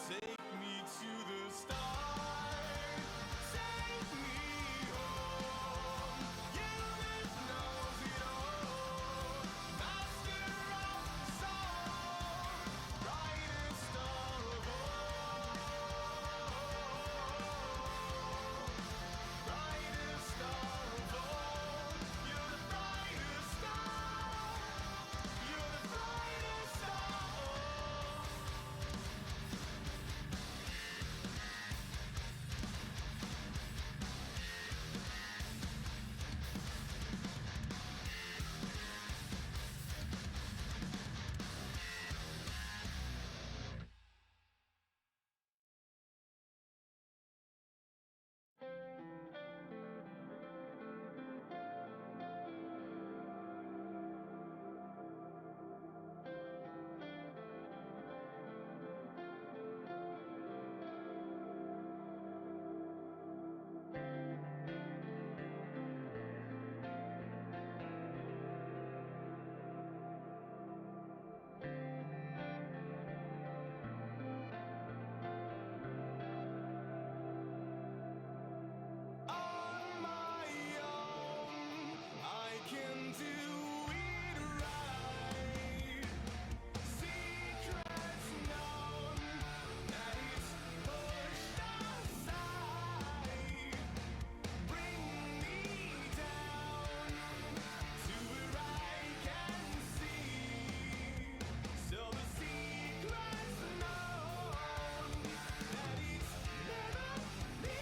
Take me to the start. Take me home. You that knows it all. Master of the song. Brightest star of all. Brightest star of all. You're the brightest star. You're the brightest star. On my own, I can do it right. Secrets known, that it's pushed aside. Bring me down to where I can see. So the secrets known, that it's never me.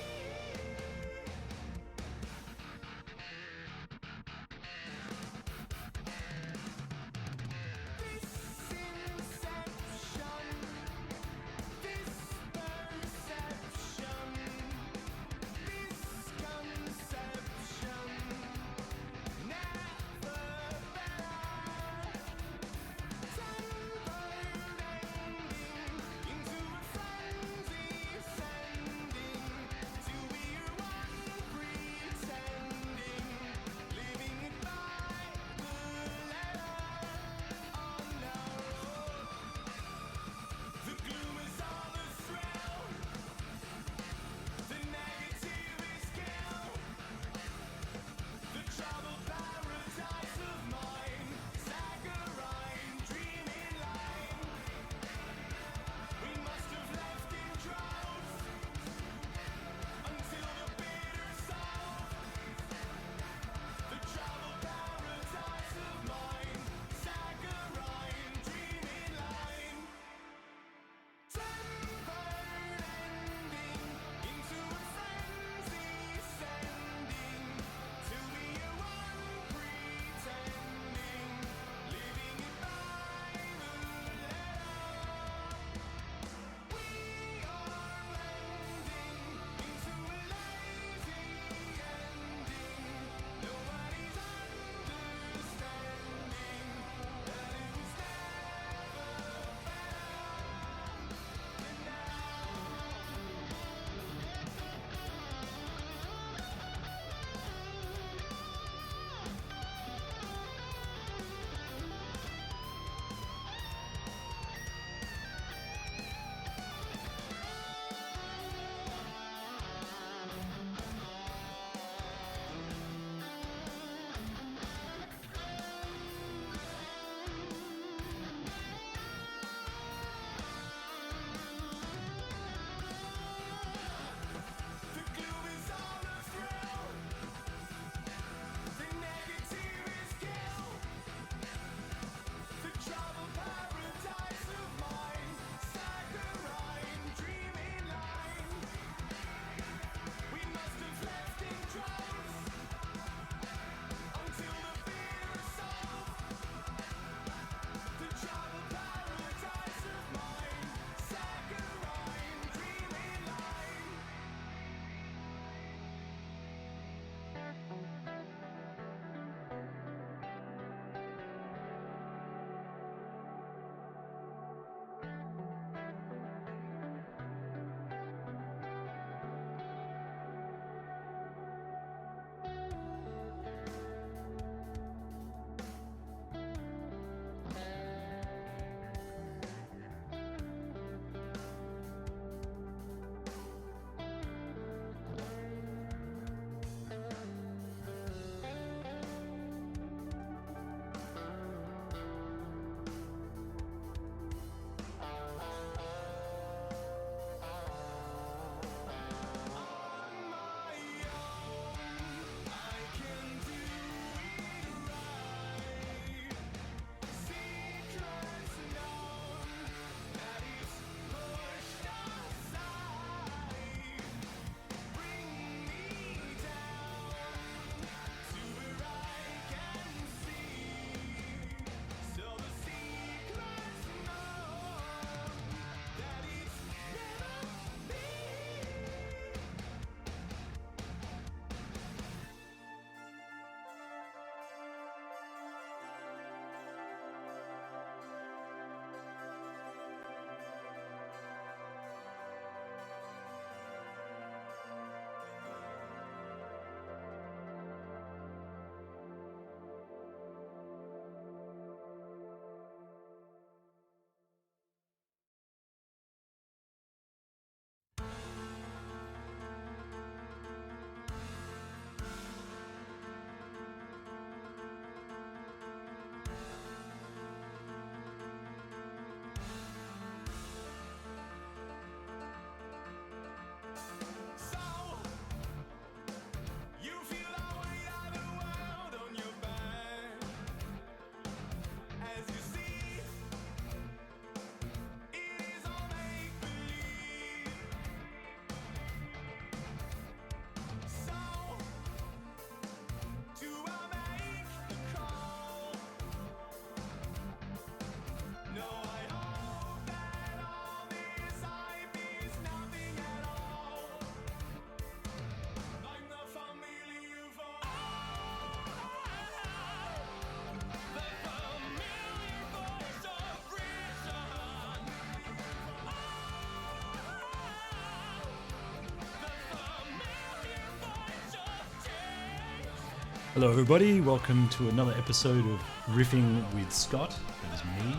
Hello everybody, welcome to another episode of Riffing with Scott. That is me.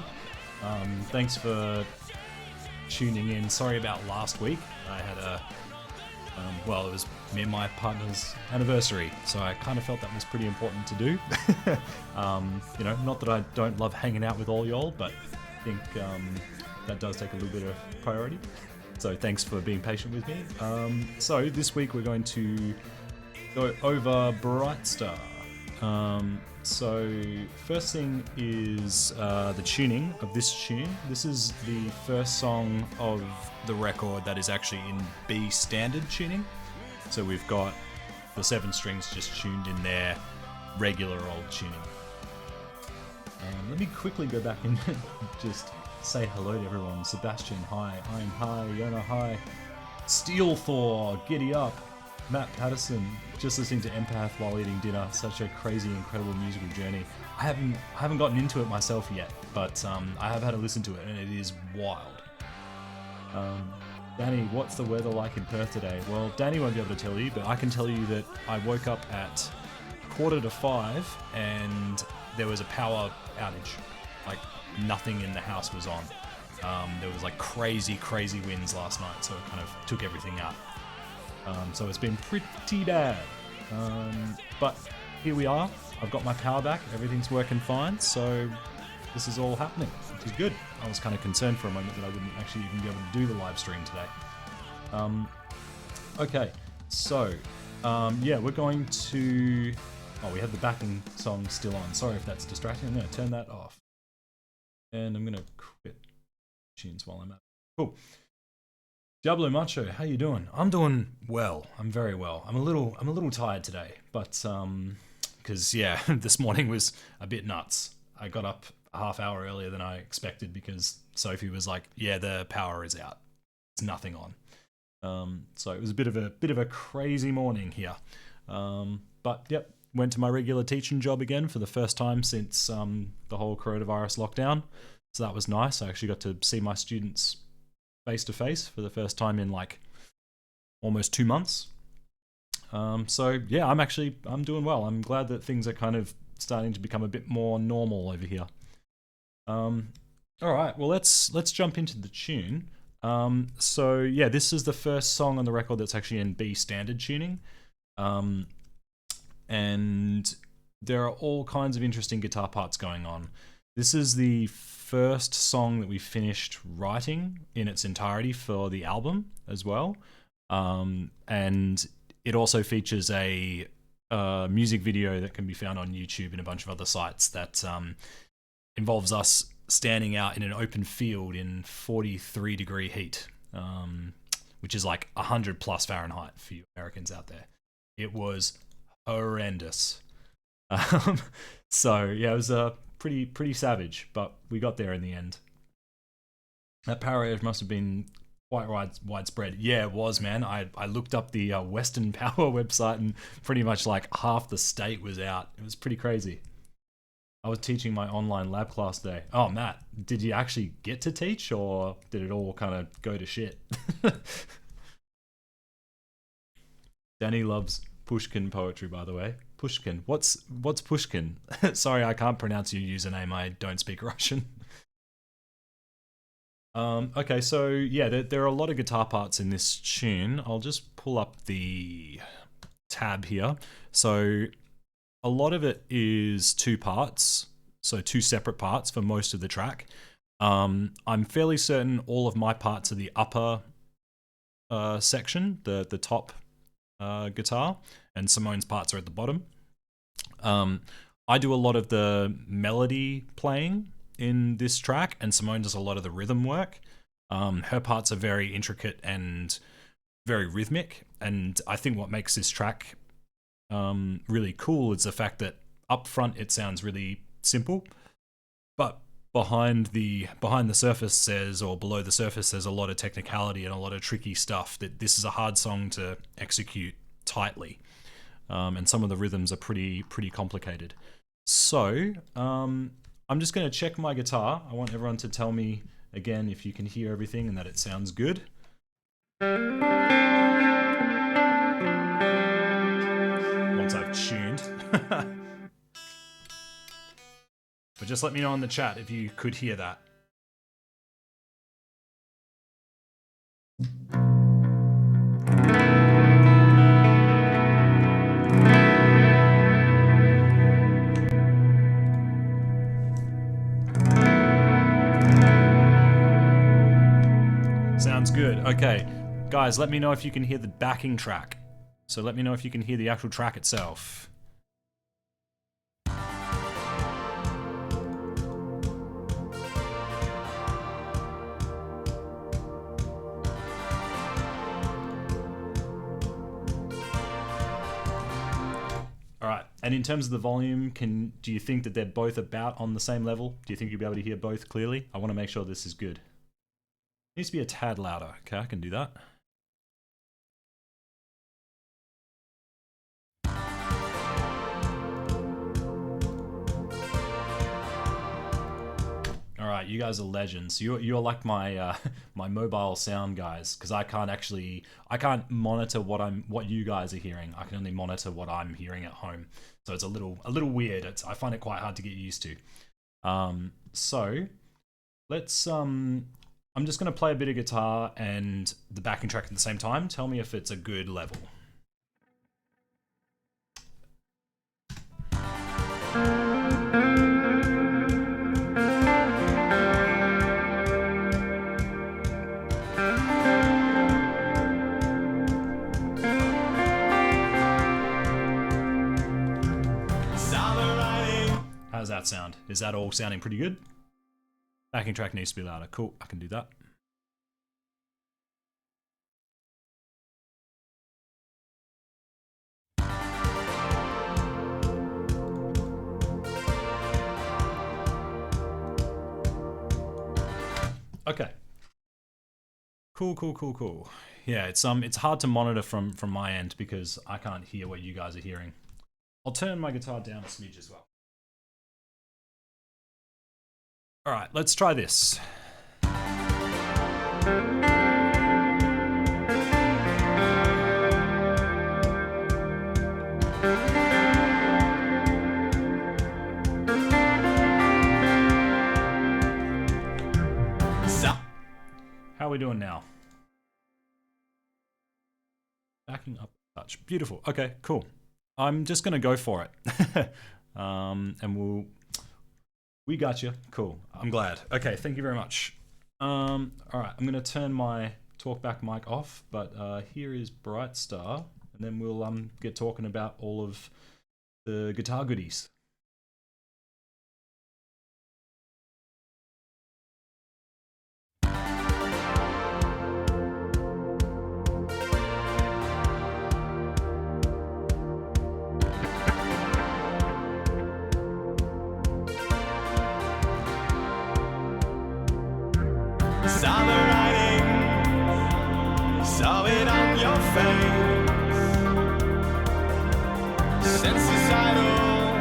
Thanks for tuning in. Sorry about last week. I had it was me and my partner's anniversary, so I kind of felt that was pretty important to do. Not that I don't love hanging out with all y'all, but I think that does take a little bit of priority. So thanks for being patient with me. So this week we're going to go over Brightstar. So first thing is the tuning of this tune. This is the first song of the record that is actually in B standard tuning. So we've got the 7 strings just tuned in their regular old tuning. Let me quickly go back and just say hello to everyone. Sebastian, hi. I'm hi. Yona, hi. Steel Thor, giddy up. Matt Patterson, just listening to Empath while eating dinner. Such a crazy, incredible musical journey. I haven't gotten into it myself yet, but I have had a listen to it, and it is wild. Danny, what's the weather like in Perth today? Well, Danny won't be able to tell you, but I can tell you that I woke up at 4:45 and there was a power outage. Like, nothing in the house was on. There was like crazy winds last night, so it kind of took everything out. So it's been pretty bad. But here we are. I've got my power back. Everything's working fine. So this is all happening, which is good. I was kind of concerned for a moment that I wouldn't actually even be able to do the live stream today. Okay, so we're going to... Oh, we have the backing song still on. Sorry if that's distracting. I'm going to turn that off. And I'm going to quit tunes while I'm at it. Cool. Diablo Macho, how you doing? I'm doing well. I'm very well. I'm a little tired today, but because this morning was a bit nuts. I got up a half hour earlier than I expected because Sophie was like, "Yeah, the power is out. It's nothing on." So it was a bit of a crazy morning here. But yep, went to my regular teaching job again for the first time since the whole coronavirus lockdown. So that was nice. I actually got to see my students face to face for the first time in like almost 2 months. I'm doing well. I'm glad that things are kind of starting to become a bit more normal over here. All right, well let's jump into the tune. This is the first song on the record that's actually in B standard tuning. And there are all kinds of interesting guitar parts going on. This is the first song that we finished writing in its entirety for the album as well. And it also features a music video that can be found on YouTube and a bunch of other sites that involves us standing out in an open field in 43 degree heat, which is like 100 plus Fahrenheit for you Americans out there. It was horrendous. It was pretty savage, but we got there in the end. That power outage must have been quite widespread. Yeah, it was, man. I looked up the Western Power website and pretty much like half the state was out. It was pretty crazy. I was teaching my online lab class today. Oh, Matt, did you actually get to teach or did it all kind of go to shit? Danny loves Pushkin poetry, by the way. Pushkin. What's Pushkin? Sorry, I can't pronounce your username. I don't speak Russian. Okay, so there are a lot of guitar parts in this tune. I'll just pull up the tab here. So a lot of it is 2 parts, so 2 separate parts for most of the track. I'm fairly certain all of my parts are the upper section, the top guitar, and Simone's parts are at the bottom. I do a lot of the melody playing in this track, and Simone does a lot of the rhythm work. Her parts are very intricate and very rhythmic, and I think what makes this track really cool is the fact that up front it sounds really simple, but behind the surface below the surface there's a lot of technicality and a lot of tricky stuff. That this is a hard song to execute tightly, and some of the rhythms are pretty complicated. So I'm just going to check my guitar. I want everyone to tell me again if you can hear everything and that it sounds good. Once I've tuned. just let me know in the chat if you could hear that. Sounds good. Okay, guys, let me know if you can hear the backing track. So let me know if you can hear the actual track itself. Alright, and in terms of the volume, do you think that they're both about on the same level? Do you think you'll be able to hear both clearly? I want to make sure this is good. It needs to be a tad louder. Okay, I can do that. All right, you guys are legends. You're like my my mobile sound guys, because I can't monitor what you guys are hearing. I can only monitor what I'm hearing at home. So it's a little weird. I find it quite hard to get used to. So let's I'm just gonna play a bit of guitar and the backing track at the same time. Tell me if it's a good level. How's that sound? Is that all sounding pretty good? Backing track needs to be louder. Cool, I can do that. Okay. Cool. Yeah, it's hard to monitor from my end because I can't hear what you guys are hearing. I'll turn my guitar down a smidge as well. All right, let's try this. How are we doing now? Backing up a touch. Beautiful. Okay, cool. I'm just gonna go for it. And we got you. Cool. I'm glad. Okay, thank you very much. All right, I'm gonna turn my talkback mic off, but here is Brightstar, and then we'll get talking about all of the guitar goodies. Saw the writing, saw it on your face. Senses idle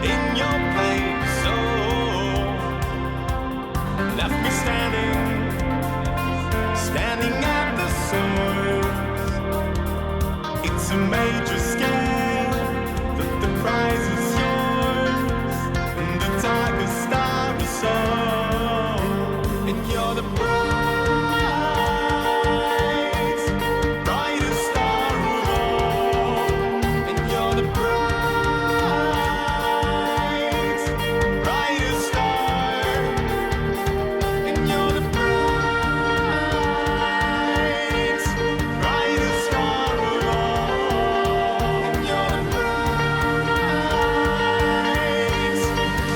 in your place. Oh, left me standing at the source. It's a major scale, but the prize is yours, and the tiger star is sold. And you're the brightest star of all. And you're the brightest star. And you're the brightest star of all. And you're the brightest star.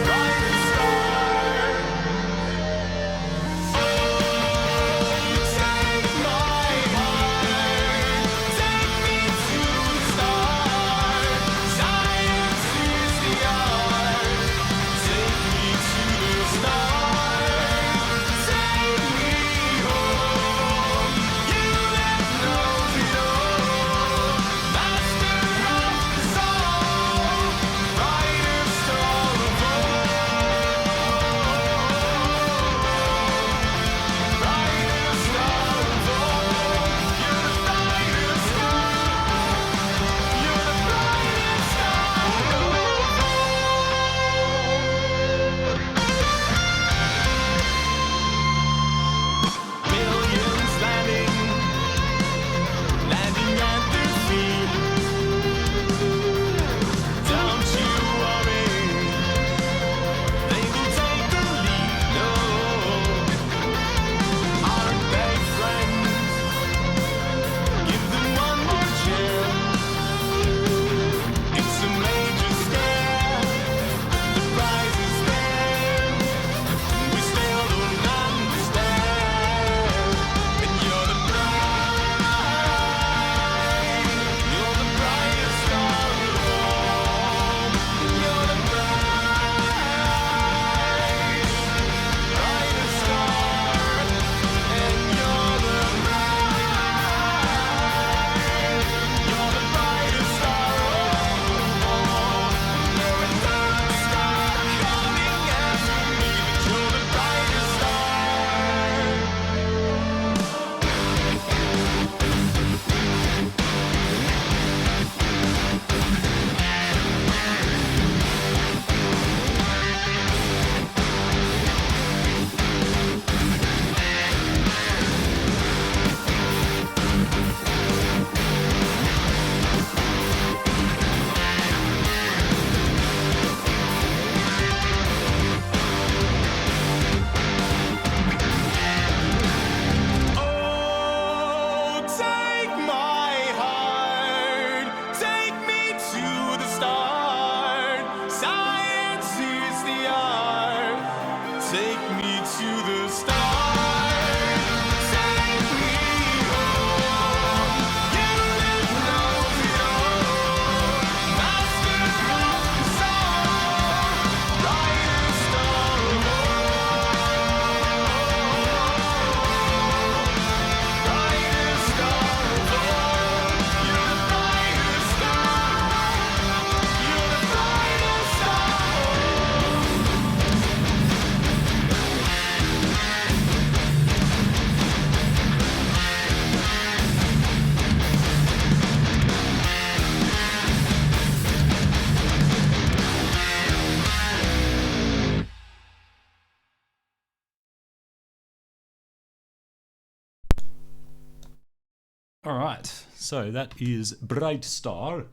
All right, so that is Brightstar.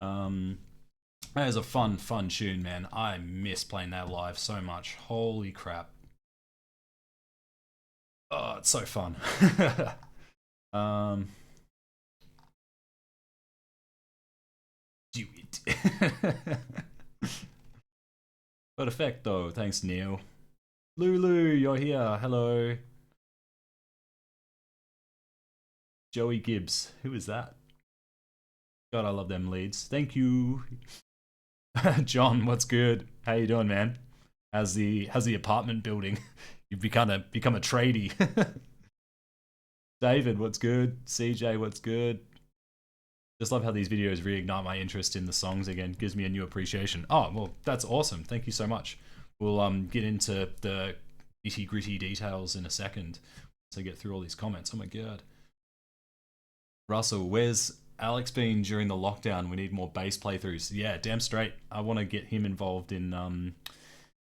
That is a fun tune, man. I miss playing that live so much. Holy crap! Oh, it's so fun. um, do it. Perfecto. Thanks, Neil. Lulu, you're here. Hello. Joey Gibbs. Who is that? God, I love them leads. Thank you. John, what's good? How you doing, man? How's the apartment building? You've become a tradie. David, what's good? CJ, what's good? Just love how these videos reignite my interest in the songs again. Gives me a new appreciation. Oh, well, that's awesome. Thank you so much. We'll get into the nitty gritty details in a second. So get through all these comments. Oh my god. Russell, where's Alex been during the lockdown? We need more bass playthroughs. Yeah, damn straight. I want to get him involved in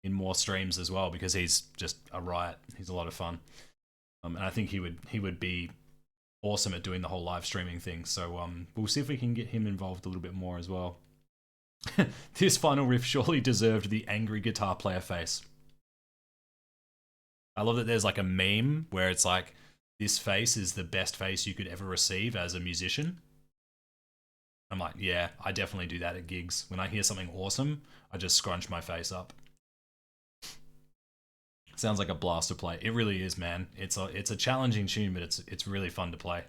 more streams as well because he's just a riot. He's a lot of fun, and I think he would be awesome at doing the whole live streaming thing. So we'll see if we can get him involved a little bit more as well. This final riff surely deserved the angry guitar player face. I love that there's like a meme where it's like, this face is the best face you could ever receive as a musician. I'm like, yeah, I definitely do that at gigs. When I hear something awesome, I just scrunch my face up. Sounds like a blast to play. It really is, man. It's a challenging tune, but it's really fun to play.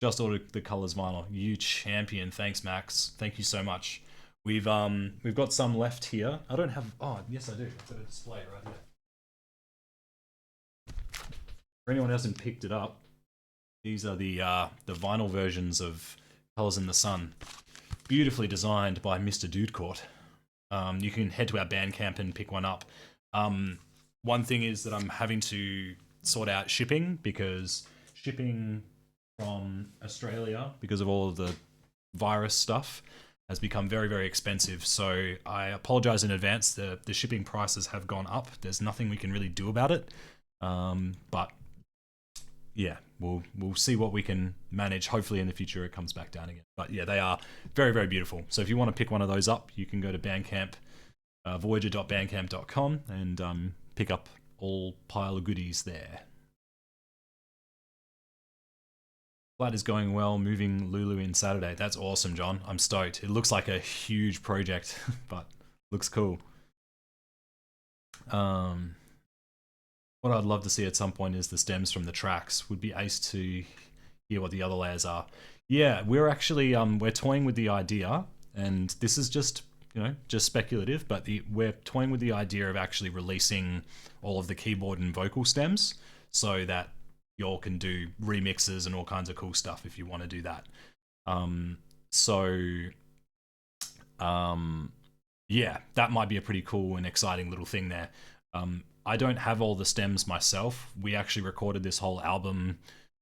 Just ordered the Colors vinyl. You champion. Thanks, Max. Thank you so much. We've got some left here. I don't have. Oh, yes, I do. I've got a display right here. For anyone who hasn't picked it up, these are the vinyl versions of Colors in the Sun, beautifully designed by Mr. Dudecourt. You can head to our Bandcamp and pick one up. One thing is that I'm having to sort out shipping because shipping from Australia, because of all of the virus stuff, has become very, very expensive. So I apologize in advance. The shipping prices have gone up. There's nothing we can really do about it. But yeah, we'll see what we can manage. Hopefully in the future it comes back down again. But yeah, they are very, very beautiful. So if you want to pick one of those up, you can go to Bandcamp, voyager.bandcamp.com, and pick up all pile of goodies there. Flat is going well, moving Lulu in Saturday. That's awesome, John. I'm stoked. It looks like a huge project, but looks cool. What I'd love to see at some point is the stems from the tracks. Would be ace to hear what the other layers are. Yeah, we're actually we're toying with the idea, and this is just speculative, but we're toying with the idea of actually releasing all of the keyboard and vocal stems so that y'all can do remixes and all kinds of cool stuff if you want to do that. Yeah, that might be a pretty cool and exciting little thing there. I don't have all the stems myself. We actually recorded this whole album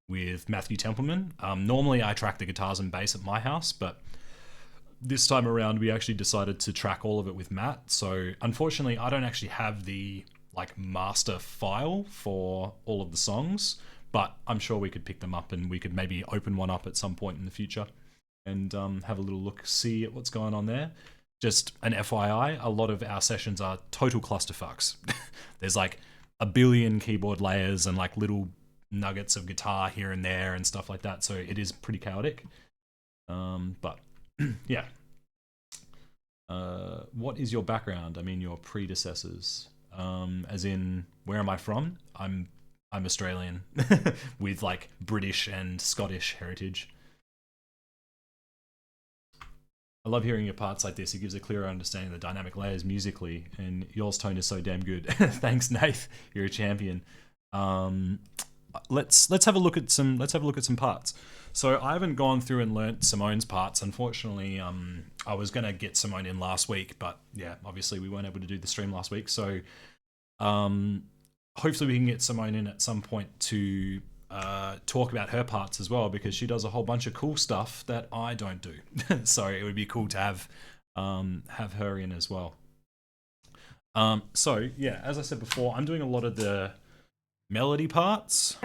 with Matthew Templeman. Normally I track the guitars and bass at my house, but this time around we actually decided to track all of it with Matt. So unfortunately I don't actually have the master file for all of the songs, but I'm sure we could pick them up and we could maybe open one up at some point in the future and have a little look, see at what's going on there. Just an FYI, a lot of our sessions are total clusterfucks. There's like a billion keyboard layers and like little nuggets of guitar here and there and stuff like that. So it is pretty chaotic. But yeah. What is your background? I mean, your predecessors. As in, where am I from? I'm Australian with like British and Scottish heritage. I love hearing your parts like this. It gives a clearer understanding of the dynamic layers musically, and yours tone is so damn good. Thanks, Nath. You're a champion. Let's have a look at some parts. So I haven't gone through and learnt Simone's parts. Unfortunately, I was gonna get Simone in last week, but yeah, obviously we weren't able to do the stream last week. So hopefully we can get Simone in at some point to talk about her parts as well, because she does a whole bunch of cool stuff that I don't do. So it would be cool to have her in as well. So yeah, as I said before, I'm doing a lot of the melody parts.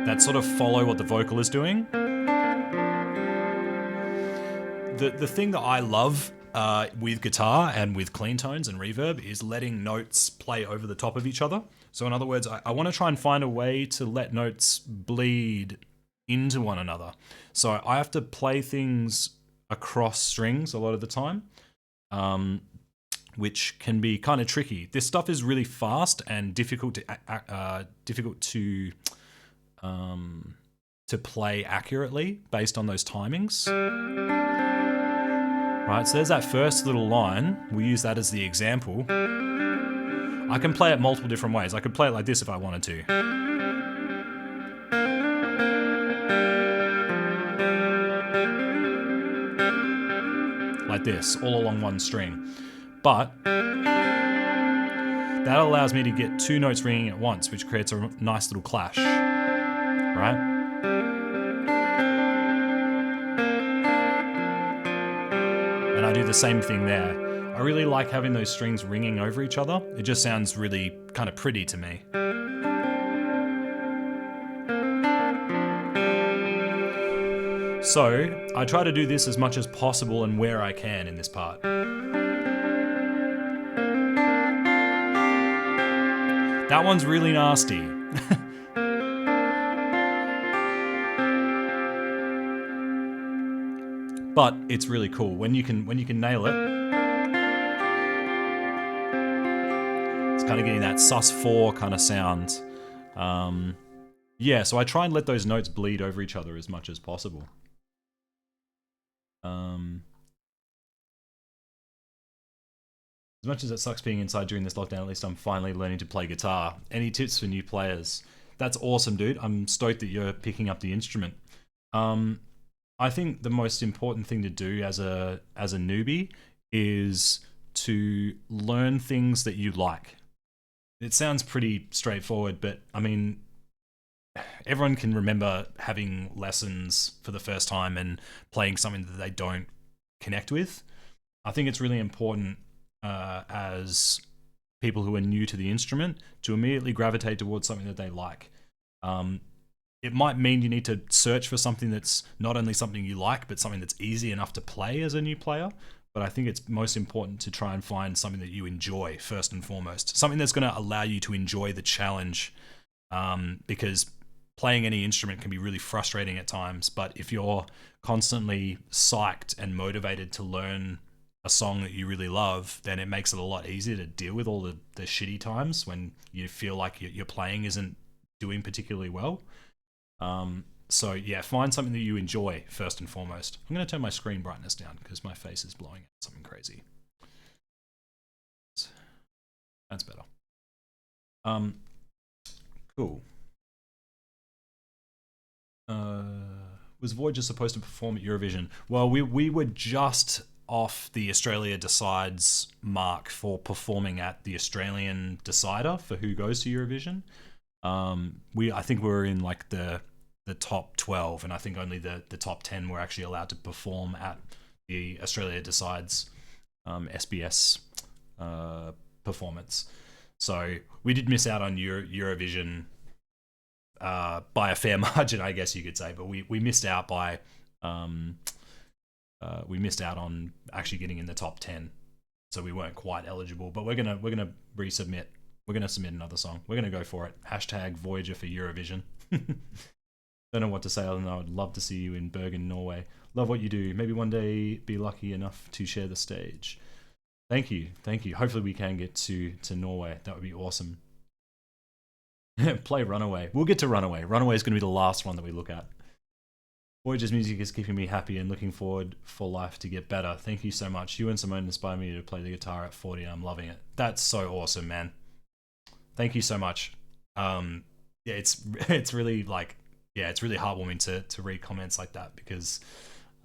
that sort of follow what the vocal is doing. The thing that I love with guitar and with clean tones and reverb is letting notes play over the top of each other. So in other words, I want to try and find a way to let notes bleed into one another. So I have to play things across strings a lot of the time, which can be kind of tricky. This stuff is really fast and difficult to play accurately based on those timings. Right, so there's that first little line. We use that as the example. I can play it multiple different ways. I could play it like this if I wanted to. Like this, all along one string. But that allows me to get two notes ringing at once, which creates a nice little clash, right? And I do the same thing there. I really like having those strings ringing over each other. It just sounds really kind of pretty to me. So I try to do this as much as possible and where I can in this part. That one's really nasty. But it's really cool when you can nail it. It's kind of getting that sus4 kind of sound. Yeah, so I try and let those notes bleed over each other as much as possible. As much as it sucks being inside during this lockdown, at least I'm finally learning to play guitar. Any tips for new players? That's awesome, dude. I'm stoked that you're picking up the instrument. I think the most important thing to do as a newbie is to learn things that you like. It sounds pretty straightforward, but I mean, everyone can remember having lessons for the first time and playing something that they don't connect with. I think it's really important as people who are new to the instrument to immediately gravitate towards something that they like. It might mean you need to search for something that's not only something you like, but something that's easy enough to play as a new player. But I think it's most important to try and find something that you enjoy first and foremost. Something that's going to allow you to enjoy the challenge, because playing any instrument can be really frustrating at times. But if you're constantly psyched and motivated to learn a song that you really love, then it makes it a lot easier to deal with all the shitty times when you feel like your playing isn't doing particularly well. So yeah, find something that you enjoy first and foremost. I'm going to turn my screen brightness down because my face is blowing out something crazy. That's better. Cool. Was Voyager supposed to perform at Eurovision? Well, we were just off the Australia Decides mark for performing at the Australian Decider for who goes to Eurovision. I think we were in like the top 12, and I think only the top 10 were actually allowed to perform at the Australia Decides SBS performance. So we did miss out on Eurovision by a fair margin, I guess you could say, but we missed out by we missed out on actually getting in the top 10, so we weren't quite eligible. But we're gonna resubmit. We're gonna submit another song. We're gonna go for it. Hashtag Voyager for Eurovision. Don't know what to say other than I would love to see you in Bergen, Norway. Love what you do. Maybe one day be lucky enough to share the stage. Thank you. Hopefully we can get to Norway. That would be awesome. Play Runaway. We'll get to Runaway. Runaway is going to be the last one that we look at. Voyager's music is keeping me happy and looking forward for life to get better. Thank you so much. You and Simone inspired me to play the guitar at 40. I'm loving it. That's so awesome, man. Thank you so much. Yeah, it's really like, yeah, it's really heartwarming to read comments like that because,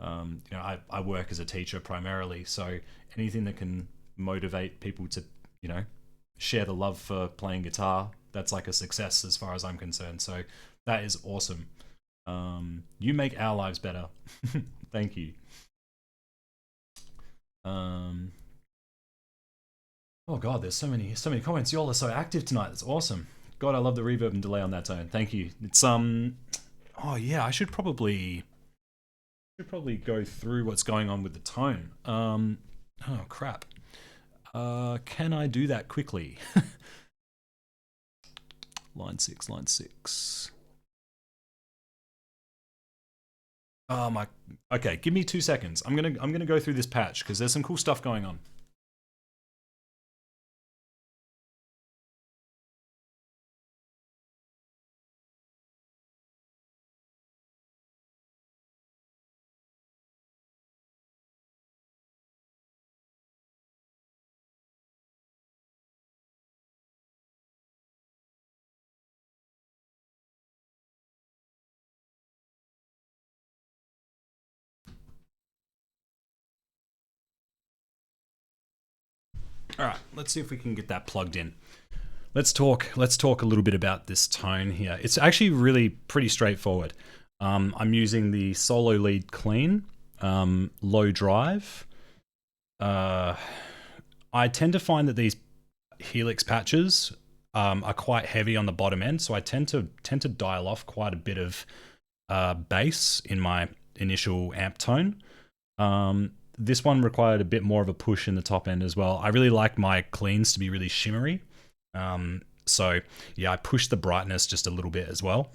you know, I work as a teacher primarily. So anything that can motivate people to, you know, share the love for playing guitar, that's like a success as far as I'm concerned. So that is awesome. You make our lives better. Thank you. Oh God, there's so many comments. You all are so active tonight. That's awesome. God, I love the reverb and delay on that tone. Thank you. It's oh yeah, I should probably go through what's going on with the tone. Oh crap. Can I do that quickly? line 6. Oh my. Okay, give me 2 seconds. I'm gonna go through this patch because there's some cool stuff going on. All right, let's see if we can get that plugged in. Let's talk a little bit about this tone here. It's actually really pretty straightforward. I'm using the solo lead clean, low drive. I tend to find that these helix patches are quite heavy on the bottom end, so I tend to dial off quite a bit of bass in my initial amp tone. This one required a bit more of a push in the top end as well. I really like my cleans to be really shimmery. So yeah, I pushed the brightness just a little bit as well.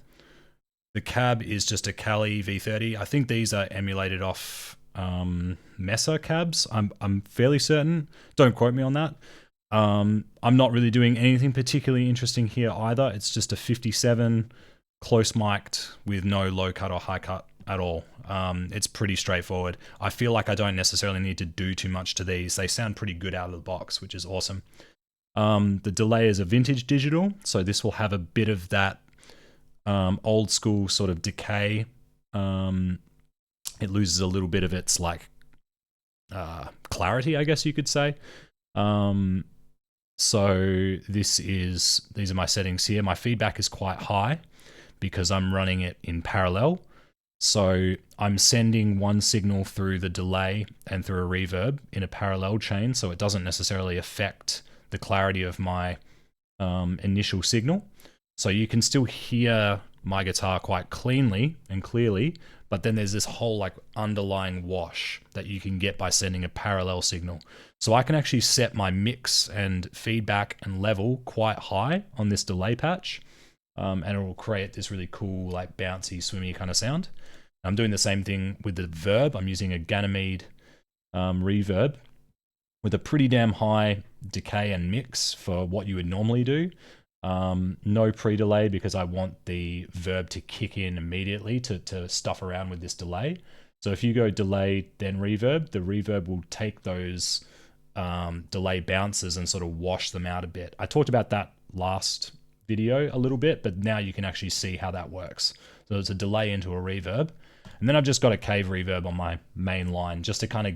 The cab is just a Cali V30. I think these are emulated off Mesa cabs. I'm fairly certain. Don't quote me on that. I'm not really doing anything particularly interesting here either. It's just a 57 close mic'd with no low cut or high cut at all. It's pretty straightforward. I feel like I don't necessarily need to do too much to these. They sound pretty good out of the box, which is awesome. The delay is a vintage digital, so this will have a bit of that old school sort of decay. It loses a little bit of its like clarity, I guess you could say. So these are my settings here. My feedback is quite high because I'm running it in parallel. So I'm sending one signal through the delay and through a reverb in a parallel chain, so it doesn't necessarily affect the clarity of my initial signal. So you can still hear my guitar quite cleanly and clearly, but then there's this whole like underlying wash that you can get by sending a parallel signal. So I can actually set my mix and feedback and level quite high on this delay patch, and it will create this really cool like bouncy swimmy kind of sound. I'm doing the same thing with the verb. I'm using a Ganymede reverb with a pretty damn high decay and mix for what you would normally do. No pre-delay because I want the verb to kick in immediately to stuff around with this delay. So if you go delay then reverb, the reverb will take those delay bounces and sort of wash them out a bit. I talked about that last video a little bit, but now you can actually see how that works. So it's a delay into a reverb. And then I've just got a cave reverb on my main line just to kind of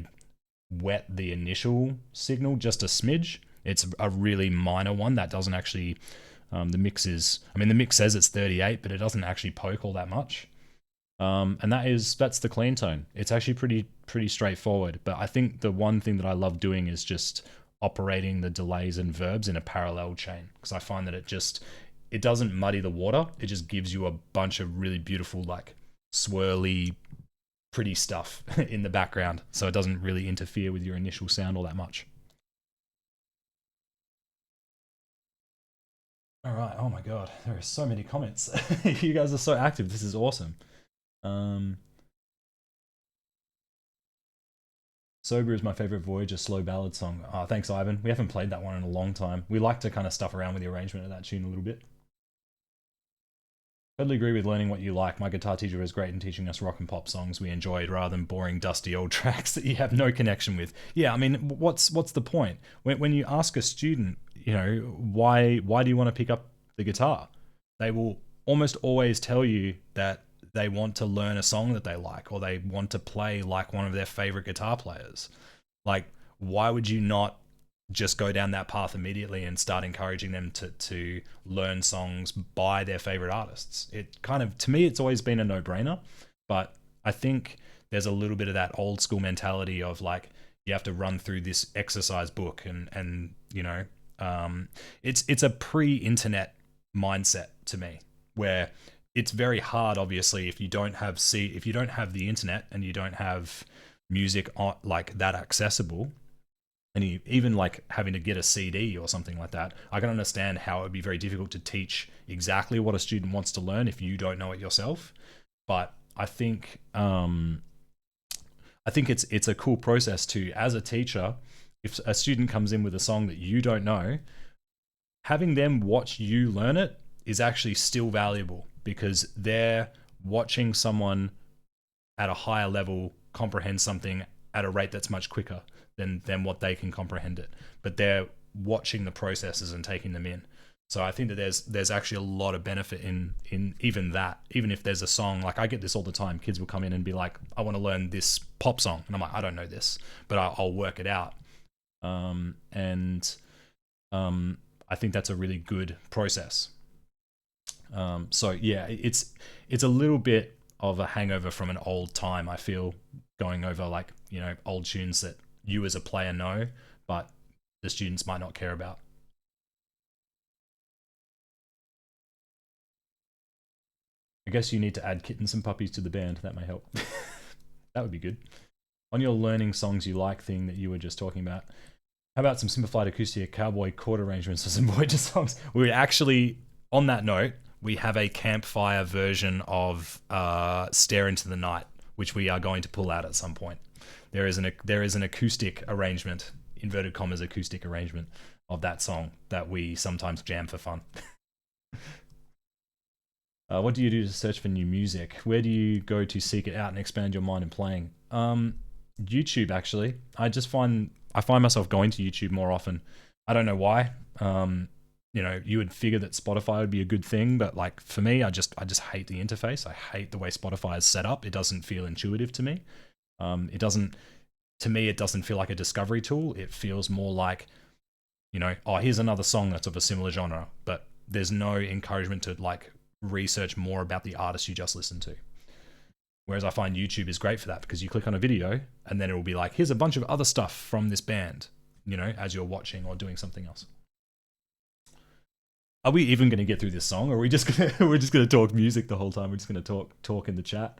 wet the initial signal just a smidge. It's a really minor one that doesn't actually, the mix says it's 38, but it doesn't actually poke all that much. And that's the clean tone. It's actually pretty straightforward. But I think the one thing that I love doing is just operating the delays and verbs in a parallel chain, because I find that it doesn't muddy the water. It just gives you a bunch of really beautiful, like swirly, pretty stuff in the background. So it doesn't really interfere with your initial sound all that much. All right. Oh my God. There are so many comments. You guys are so active. This is awesome. Sober is my favorite Voyager slow ballad song. Oh, thanks, Ivan. We haven't played that one in a long time. We like to kind of stuff around with the arrangement of that tune a little bit. Totally agree with learning what you like. My guitar teacher was great in teaching us rock and pop songs we enjoyed rather than boring, dusty old tracks that you have no connection with. Yeah, I mean, what's the point? When you ask a student, you know, why do you want to pick up the guitar? They will almost always tell you that they want to learn a song that they like, or they want to play like one of their favorite guitar players. Like, why would you not just go down that path immediately and start encouraging them to learn songs by their favorite artists? It kind of, to me, it's always been a no-brainer, but I think there's a little bit of that old school mentality of like, you have to run through this exercise book and you know, it's a pre-internet mindset to me, where it's very hard, obviously, if you don't have if you don't have the internet and you don't have music like that accessible, and you, even like having to get a CD or something like that, I can understand how it would be very difficult to teach exactly what a student wants to learn if you don't know it yourself. But I think it's a cool process to, as a teacher, if a student comes in with a song that you don't know, having them watch you learn it is actually still valuable, because they're watching someone at a higher level comprehend something at a rate that's much quicker than what they can comprehend it. But they're watching the processes and taking them in. So I think that there's actually a lot of benefit in even that. Even if there's a song, like I get this all the time, kids will come in and be like, I want to learn this pop song. And I'm like, I don't know this, but I'll work it out. I think that's a really good process. So yeah, it's a little bit of a hangover from an old time, I feel, going over like, you know, old tunes that you as a player know, but the students might not care about. I guess you need to add kittens and puppies to the band. That may help. That would be good. On your learning songs you like thing that you were just talking about, how about some simplified acoustic cowboy chord arrangements for some Voyager songs? We actually, on that note, we have a campfire version of Stare Into the Night, which we are going to pull out at some point. There is an acoustic arrangement, inverted commas acoustic arrangement, of that song that we sometimes jam for fun. What do you do to search for new music? Where do you go to seek it out and expand your mind in playing? YouTube, actually. I find myself going to YouTube more often. I don't know why. You know, you would figure that Spotify would be a good thing, but like for me, I just hate the interface. I hate the way Spotify is set up. It doesn't feel intuitive to me. It doesn't feel like a discovery tool. It feels more like, you know, oh, here's another song that's of a similar genre, but there's no encouragement to like research more about the artist you just listened to. Whereas I find YouTube is great for that, because you click on a video and then it will be like, here's a bunch of other stuff from this band, you know, as you're watching or doing something else. Are we even going to get through this song, or are we just gonna we're just gonna talk music the whole time? We're just gonna talk in the chat.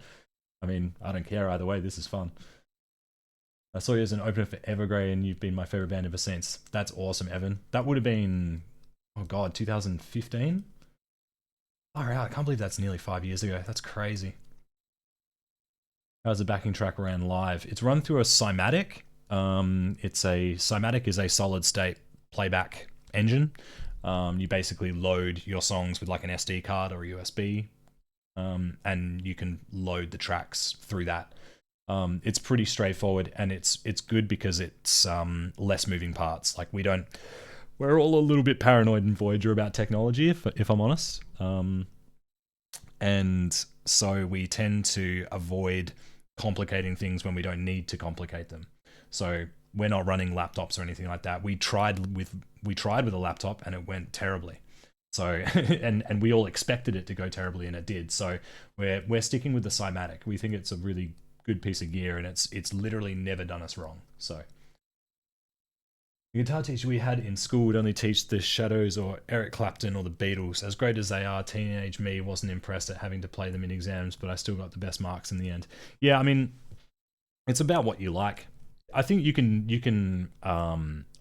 I mean, I don't care either way. This is fun. I saw you as an opener for Evergrey, and you've been my favorite band ever since. That's awesome, Evan. That would have been, oh god, 2015. All right, I can't believe that's nearly 5 years ago. That's crazy. How's the backing track ran live? It's run through a Cymatic. Cymatic is a solid state playback engine. You basically load your songs with like an SD card or a USB, and you can load the tracks through that. It's pretty straightforward, and it's good because it's less moving parts. Like we're all a little bit paranoid in Voyager about technology, if I'm honest. And so we tend to avoid complicating things when we don't need to complicate them. So we're not running laptops or anything like that. We tried with a laptop and it went terribly. So and we all expected it to go terribly, and it did. So we're sticking with the Cymatic. We think it's a really good piece of gear, and it's literally never done us wrong. So the guitar teacher we had in school would only teach the Shadows or Eric Clapton or the Beatles. As great as they are, teenage me wasn't impressed at having to play them in exams, but I still got the best marks in the end. Yeah, I mean, it's about what you like. I think you can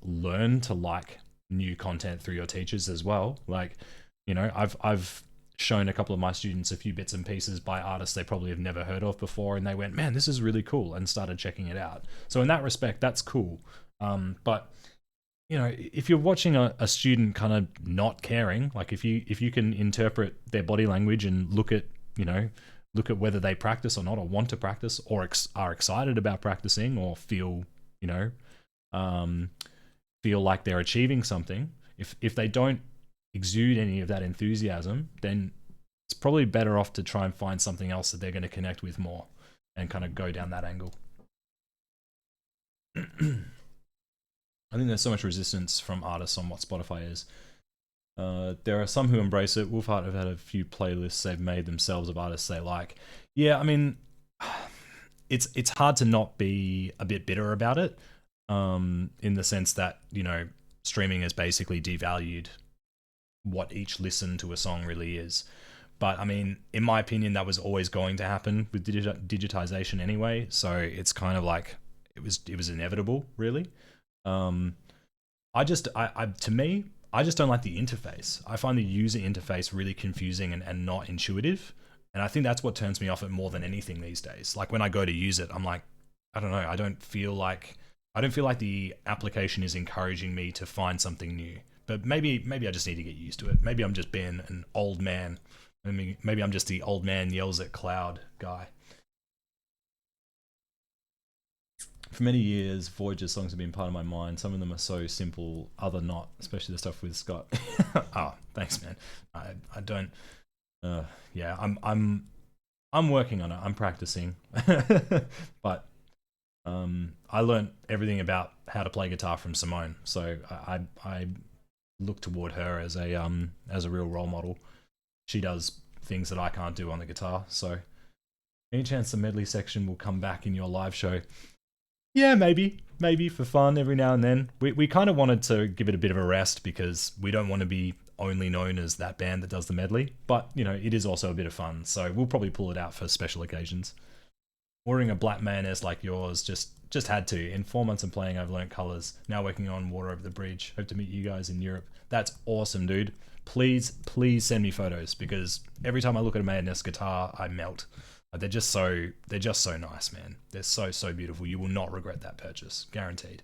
learn to like new content through your teachers as well. Like, you know, I've shown a couple of my students a few bits and pieces by artists they probably have never heard of before, and they went, man, this is really cool, and started checking it out. So in that respect, that's cool. But you know, if you're watching a student kind of not caring, like if you can interpret their body language and look at whether they practice or not, or want to practice, or are excited about practicing, or feel, you know, feel like they're achieving something. If they don't exude any of that enthusiasm, then it's probably better off to try and find something else that they're going to connect with more, and kind of go down that angle. I think there's so much resistance from artists on what Spotify is. There are some who embrace it. Wolfheart have had a few playlists they've made themselves of artists they like. Yeah, I mean, it's hard to not be a bit bitter about it, in the sense that, you know, streaming has basically devalued what each listen to a song really is. But I mean, in my opinion, that was always going to happen with digitization anyway. So it's kind of like it was inevitable, really. Um, to me, I just don't like the interface. I find the user interface really confusing and not intuitive. And I think that's what turns me off it more than anything these days. Like when I go to use it, I'm like, I don't know. I don't feel like the application is encouraging me to find something new. But maybe I just need to get used to it. Maybe I'm just being an old man. Maybe I'm just the old man yells at cloud guy. For many years, Voyager songs have been part of my mind. Some of them are so simple, other not, especially the stuff with Scott. Oh, thanks, man. I don't. Yeah, I'm working on it. I'm practicing, but I learned everything about how to play guitar from Simone. So I look toward her as a real role model. She does things that I can't do on the guitar. So any chance the medley section will come back in your live show? Yeah, maybe for fun every now and then. We kind of wanted to give it a bit of a rest because we don't want to be only known as that band that does the medley. But, you know, it is also a bit of fun. So we'll probably pull it out for special occasions. Ordering a black mayonnaise like yours, just had to. In 4 months of playing, I've learned colors. Now working on Water Over the Bridge. Hope to meet you guys in Europe. That's awesome, dude. Please send me photos because every time I look at a mayonnaise guitar, I melt. They're just so nice, man. They're so beautiful. You will not regret that purchase, guaranteed.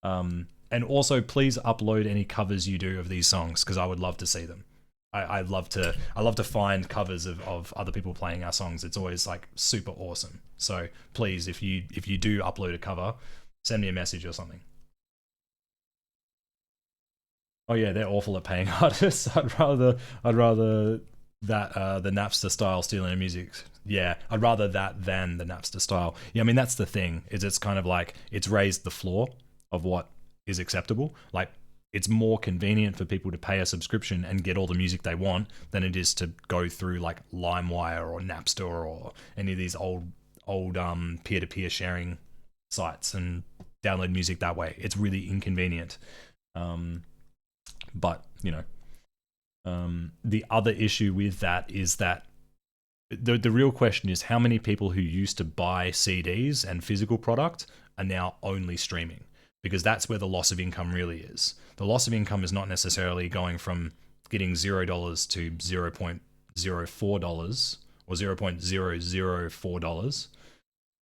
And also, please upload any covers you do of these songs because I would love to see them. I love to find covers of other people playing our songs. It's always like super awesome. So please, if you do upload a cover, send me a message or something. Oh yeah, they're awful at paying artists. I'd rather that the Napster style stealing music. Yeah, I'd rather that than the Napster style. Yeah, I mean that's the thing. Is it's kind of like it's raised the floor of what is acceptable. Like it's more convenient for people to pay a subscription and get all the music they want than it is to go through like LimeWire or Napster or any of these old peer-to-peer sharing sites and download music that way. It's really inconvenient. But you know, the other issue with that is that the real question is how many people who used to buy CDs and physical product are now only streaming, because that's where the loss of income really is. The loss of income is not necessarily going from getting $0 to $0.04 or $0.004.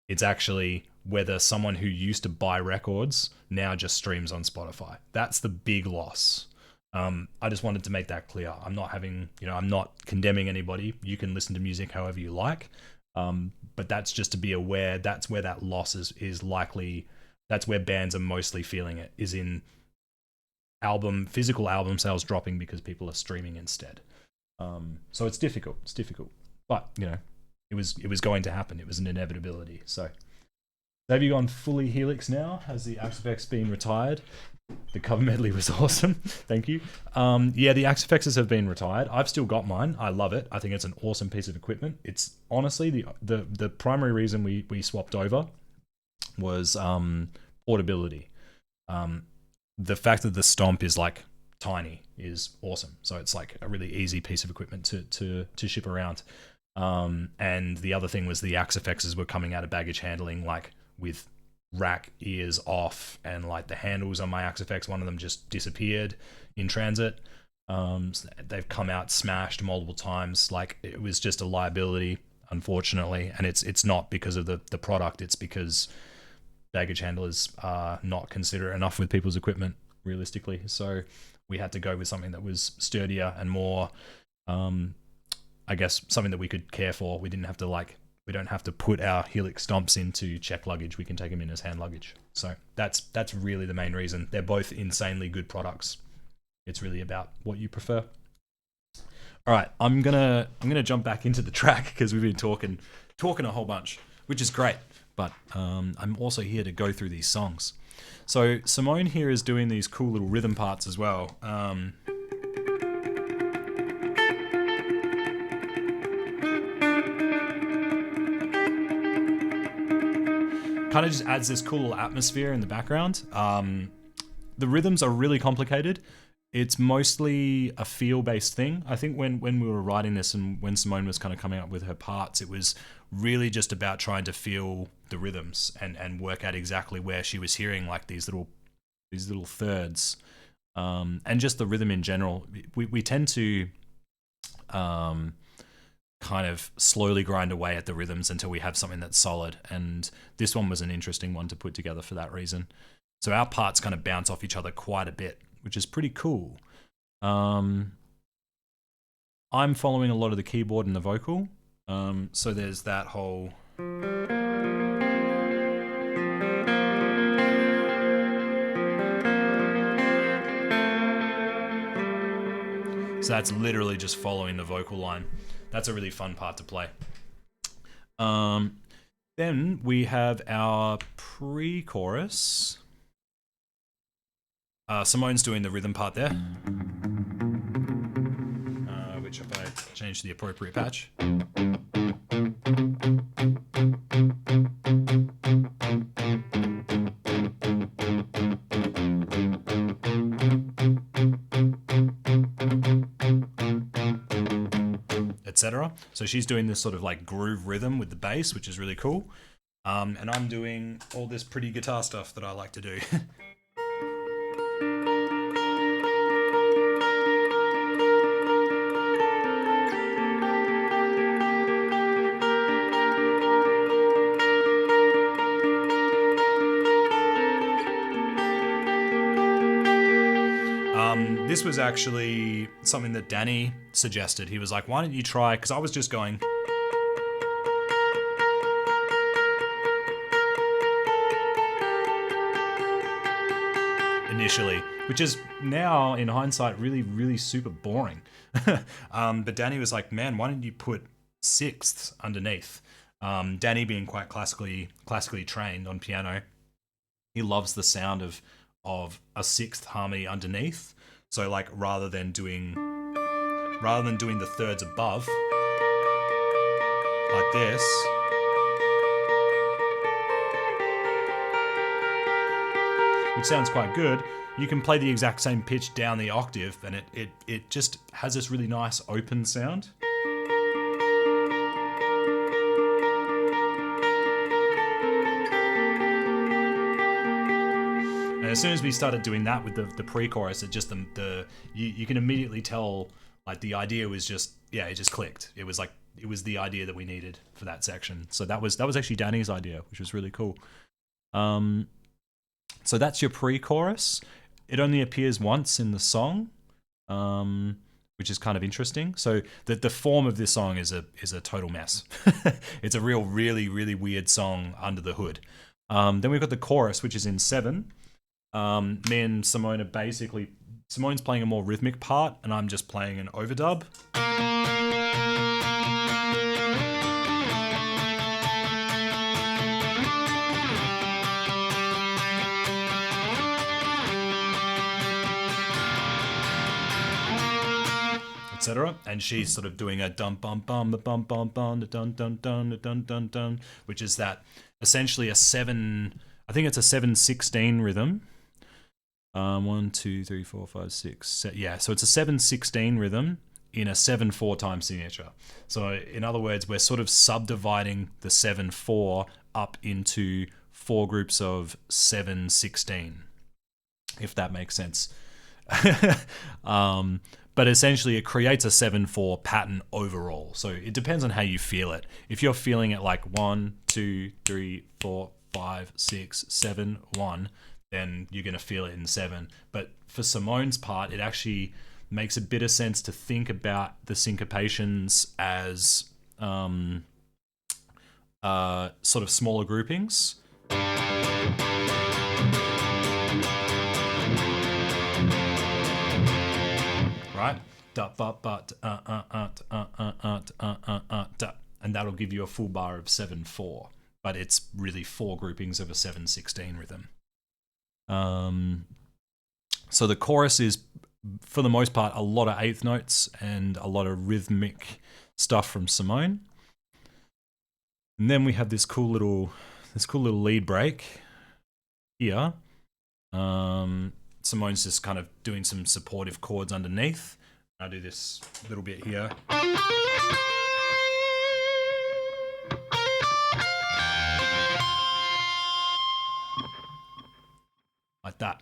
It's actually whether someone who used to buy records now just streams on Spotify. That's the big loss. I just wanted to make that clear. I'm not condemning anybody. You can listen to music however you like. But that's just to be aware. That's where that loss is likely. That's where bands are mostly feeling it, is in physical album sales dropping because people are streaming instead. So it's difficult. But, you know, it was going to happen. It was an inevitability. So have you gone fully Helix now? Has the Axifex been retired? The cover medley was awesome. Thank you. Yeah, the Axifexes have been retired. I've still got mine. I love it. I think it's an awesome piece of equipment. It's honestly the primary reason we swapped over was portability. The fact that the Stomp is like tiny is awesome. So it's like a really easy piece of equipment to ship around. And the other thing was the Axifexes were coming out of baggage handling like with rack ears off, and like the handles on my Axifex, one of them just disappeared in transit. They've come out smashed multiple times. Like it was just a liability, unfortunately, and it's not because of the product. It's because baggage handlers are not considerate enough with people's equipment, realistically. So we had to go with something that was sturdier and more, I guess, something that we could care for. We don't have to put our Helix Stomps into check luggage. We can take them in as hand luggage. So that's really the main reason. They're both insanely good products. It's really about what you prefer. All right, I'm gonna jump back into the track because we've been talking a whole bunch, which is great. But I'm also here to go through these songs. So Simone here is doing these cool little rhythm parts as well. Kind of just adds this cool atmosphere in the background. The rhythms are really complicated. It's mostly a feel-based thing. I think when we were writing this and when Simone was kind of coming up with her parts, it was really just about trying to feel the rhythms and work out exactly where she was hearing like these little thirds, and just the rhythm in general. We tend to kind of slowly grind away at the rhythms until we have something that's solid, and this one was an interesting one to put together for that reason. So our parts kind of bounce off each other quite a bit, which is pretty cool. I'm following a lot of the keyboard and the vocal. So there's that whole... So that's literally just following the vocal line. That's a really fun part to play. Then we have our pre-chorus. Simone's doing the rhythm part there, which if I change to the appropriate patch. Etc. So she's doing this sort of like groove rhythm with the bass, which is really cool. And I'm doing all this pretty guitar stuff that I like to do. This was actually something that Danny suggested. He was like, why don't you try, because I was just going... initially, which is now, in hindsight, really, really super boring. But Danny was like, man, why don't you put sixths underneath? Danny being quite classically trained on piano, he loves the sound of a sixth harmony underneath. So like rather than doing the thirds above like this, which sounds quite good, you can play the exact same pitch down the octave and it just has this really nice open sound. And as soon as we started doing that with the pre-chorus, it just you can immediately tell like the idea was just, yeah, it just clicked. It was the idea that we needed for that section. So that was actually Danny's idea, which was really cool. So that's your pre-chorus. It only appears once in the song, which is kind of interesting. So the form of this song is a total mess. It's a really, really weird song under the hood. Then we've got the chorus, which is in 7. Me and Simone are basically... Simone's playing a more rhythmic part, and I'm just playing an overdub. Etc. And she's sort of doing a dum bum bum the bum bum bum the dun dun dun the dun dun dun, which is that essentially a 7. I think it's a 7/16 rhythm. 1, 2, 3, 4, 5, 6. Yeah, so it's a 7/16 rhythm in a 7/4 time signature. So in other words, we're sort of subdividing the 7/4 up into 4 groups of 7/16, if that makes sense. But essentially it creates a 7/4 pattern overall. So it depends on how you feel it. If you're feeling it like 1, 2, 3, 4, 5, 6, 7, 1, then you're going to feel it in 7. But for Simone's part, it actually makes a bit of sense to think about the syncopations as sort of smaller groupings. Right? And that'll give you a full bar of 7/4. But it's really 4 groupings of a 7/16 rhythm. So the chorus is, for the most part, a lot of eighth notes and a lot of rhythmic stuff from Simone. And then we have this cool little lead break here. Simone's just kind of doing some supportive chords underneath. I do this little bit here. Like that.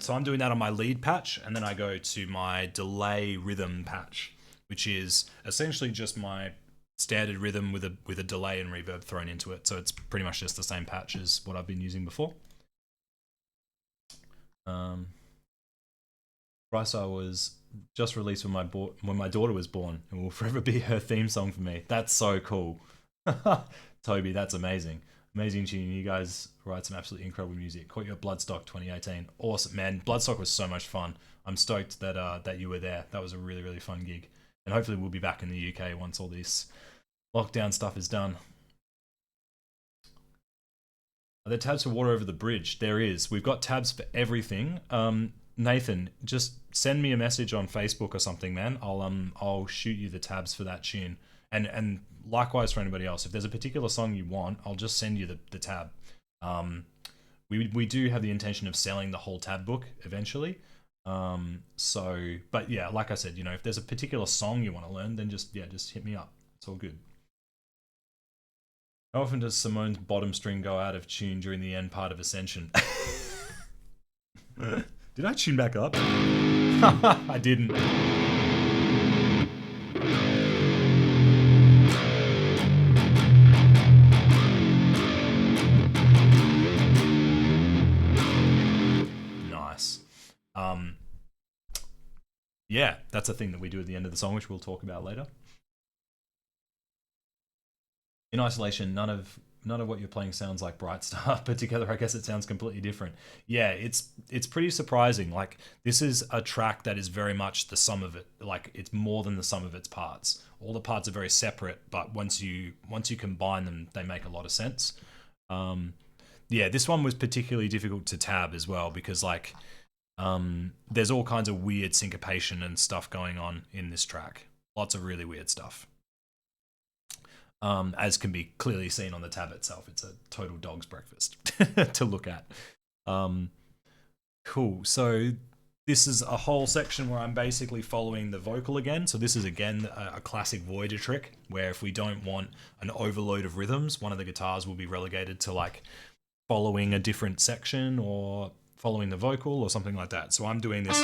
So I'm doing that on my lead patch, and then I go to my delay rhythm patch, which is essentially just my standard rhythm with a delay and reverb thrown into it. So it's pretty much just the same patch as what I've been using before. Brightstar was just released when my daughter was born, and will forever be her theme song for me. That's so cool. Toby, that's amazing. Amazing tune. You guys write some absolutely incredible music. Caught you at Bloodstock 2018. Awesome, man. Bloodstock was so much fun. I'm stoked that you were there. That was a really, really fun gig. And hopefully we'll be back in the UK once all this lockdown stuff is done. Are there tabs for water over the bridge? There is. We've got tabs for everything. Nathan, just send me a message on Facebook or something, man. I'll shoot you the tabs for that tune. And likewise for anybody else. If there's a particular song you want, I'll just send you the tab. We do have the intention of selling the whole tab book eventually. But yeah, like I said, if there's a particular song you want to learn, then just hit me up. It's all good. How often does Simone's bottom string go out of tune during the end part of Ascension? Did I tune back up? I didn't. Nice. Yeah, that's a thing that we do at the end of the song, which we'll talk about later. In isolation, none of what you're playing sounds like Brightstar, but together I guess it sounds completely different. Yeah, it's pretty surprising. Like, this is a track that is very much the sum of it. Like, it's more than the sum of its parts. All the parts are very separate, but once you combine them, they make a lot of sense. Yeah, this one was particularly difficult to tab as well because like there's all kinds of weird syncopation and stuff going on in this track. Lots of really weird stuff. As can be clearly seen on the tab itself. It's a total dog's breakfast to look at. Cool. So this is a whole section where I'm basically following the vocal again. So this is, again, a classic Voyager trick where if we don't want an overload of rhythms, one of the guitars will be relegated to like following a different section or following the vocal or something like that. So I'm doing this.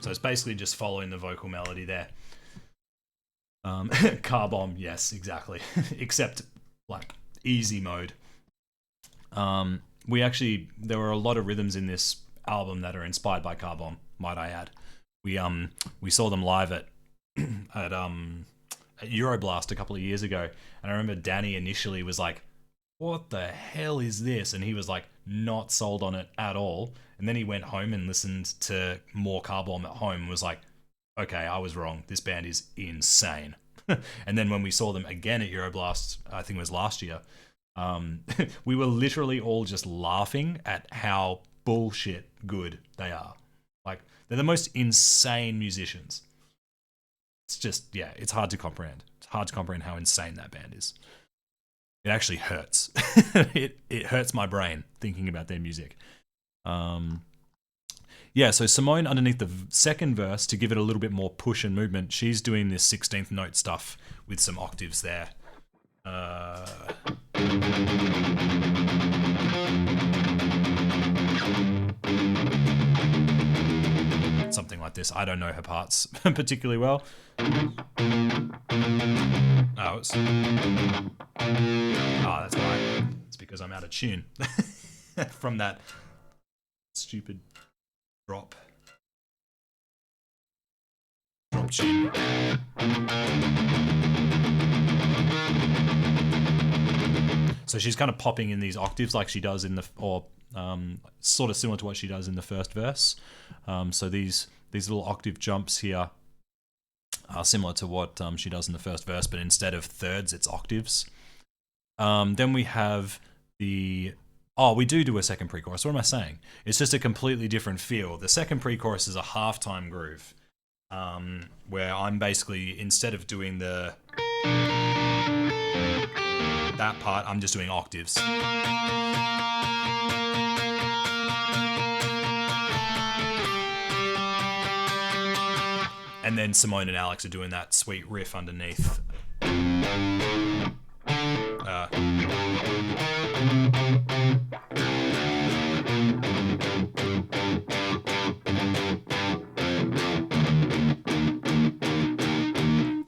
So it's basically just following the vocal melody there. Car bomb, yes, exactly. Except like easy mode. There were a lot of rhythms in this album that are inspired by Car Bomb, might I add. We saw them live at Euroblast a couple of years ago, and I remember Danny initially was like, what the hell is this? And he was like not sold on it at all. And then he went home and listened to more Car Bomb at home and was like, okay, I was wrong. This band is insane. And then when we saw them again at Euroblast, I think it was last year, we were literally all just laughing at how bullshit good they are. Like, they're the most insane musicians. It's just, yeah, it's hard to comprehend. It's hard to comprehend how insane that band is. It actually hurts. It hurts my brain thinking about their music. Yeah, so Simone, underneath the second verse, to give it a little bit more push and movement, she's doing this 16th note stuff with some octaves there. Something like this. I don't know her parts particularly well. Oh, that's why. It's because I'm out of tune from that stupid drop tune. So she's kind of popping in these octaves like she does in the, or sort of similar to what she does in the first verse. So these little octave jumps here are similar to what she does in the first verse, but instead of thirds, it's octaves. Then we have the... Oh, we do a second pre-chorus. What am I saying? It's just a completely different feel. The second pre-chorus is a halftime groove, where I'm basically, instead of doing that part, I'm just doing octaves. And then Simone and Alex are doing that sweet riff underneath.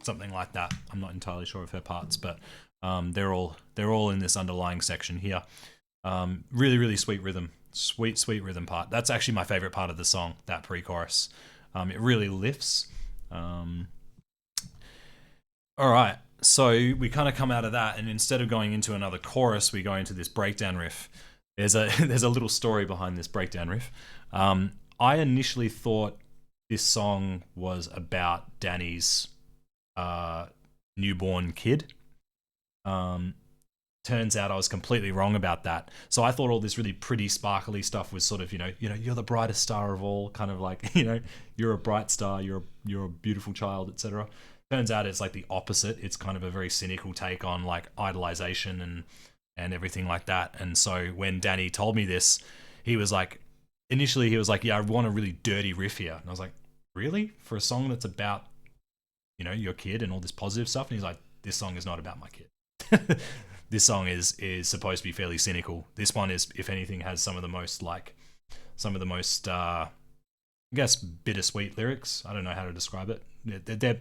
Something like that. I'm not entirely sure of her parts, but they're all in this underlying section here. Really, really sweet rhythm. Sweet rhythm part. That's actually my favorite part of the song, that pre-chorus. It really lifts. All right, so we kind of come out of that, and instead of going into another chorus, we go into this breakdown riff. There's a little story behind this breakdown riff. I initially thought this song was about Danny's newborn kid. Turns out I was completely wrong about that. So I thought all this really pretty, sparkly stuff was sort of, you're the brightest star of all, kind of like, you're a bright star, you're a beautiful child, etc. Turns out it's like the opposite. It's kind of a very cynical take on like idolization and everything like that. And so when Danny told me this, initially he was like, yeah, I want a really dirty riff here. And I was like, really? For a song that's about, your kid and all this positive stuff? And he's like, this song is not about my kid. This song is supposed to be fairly cynical. This one is, if anything, has some of the most I guess bittersweet lyrics. I don't know how to describe it.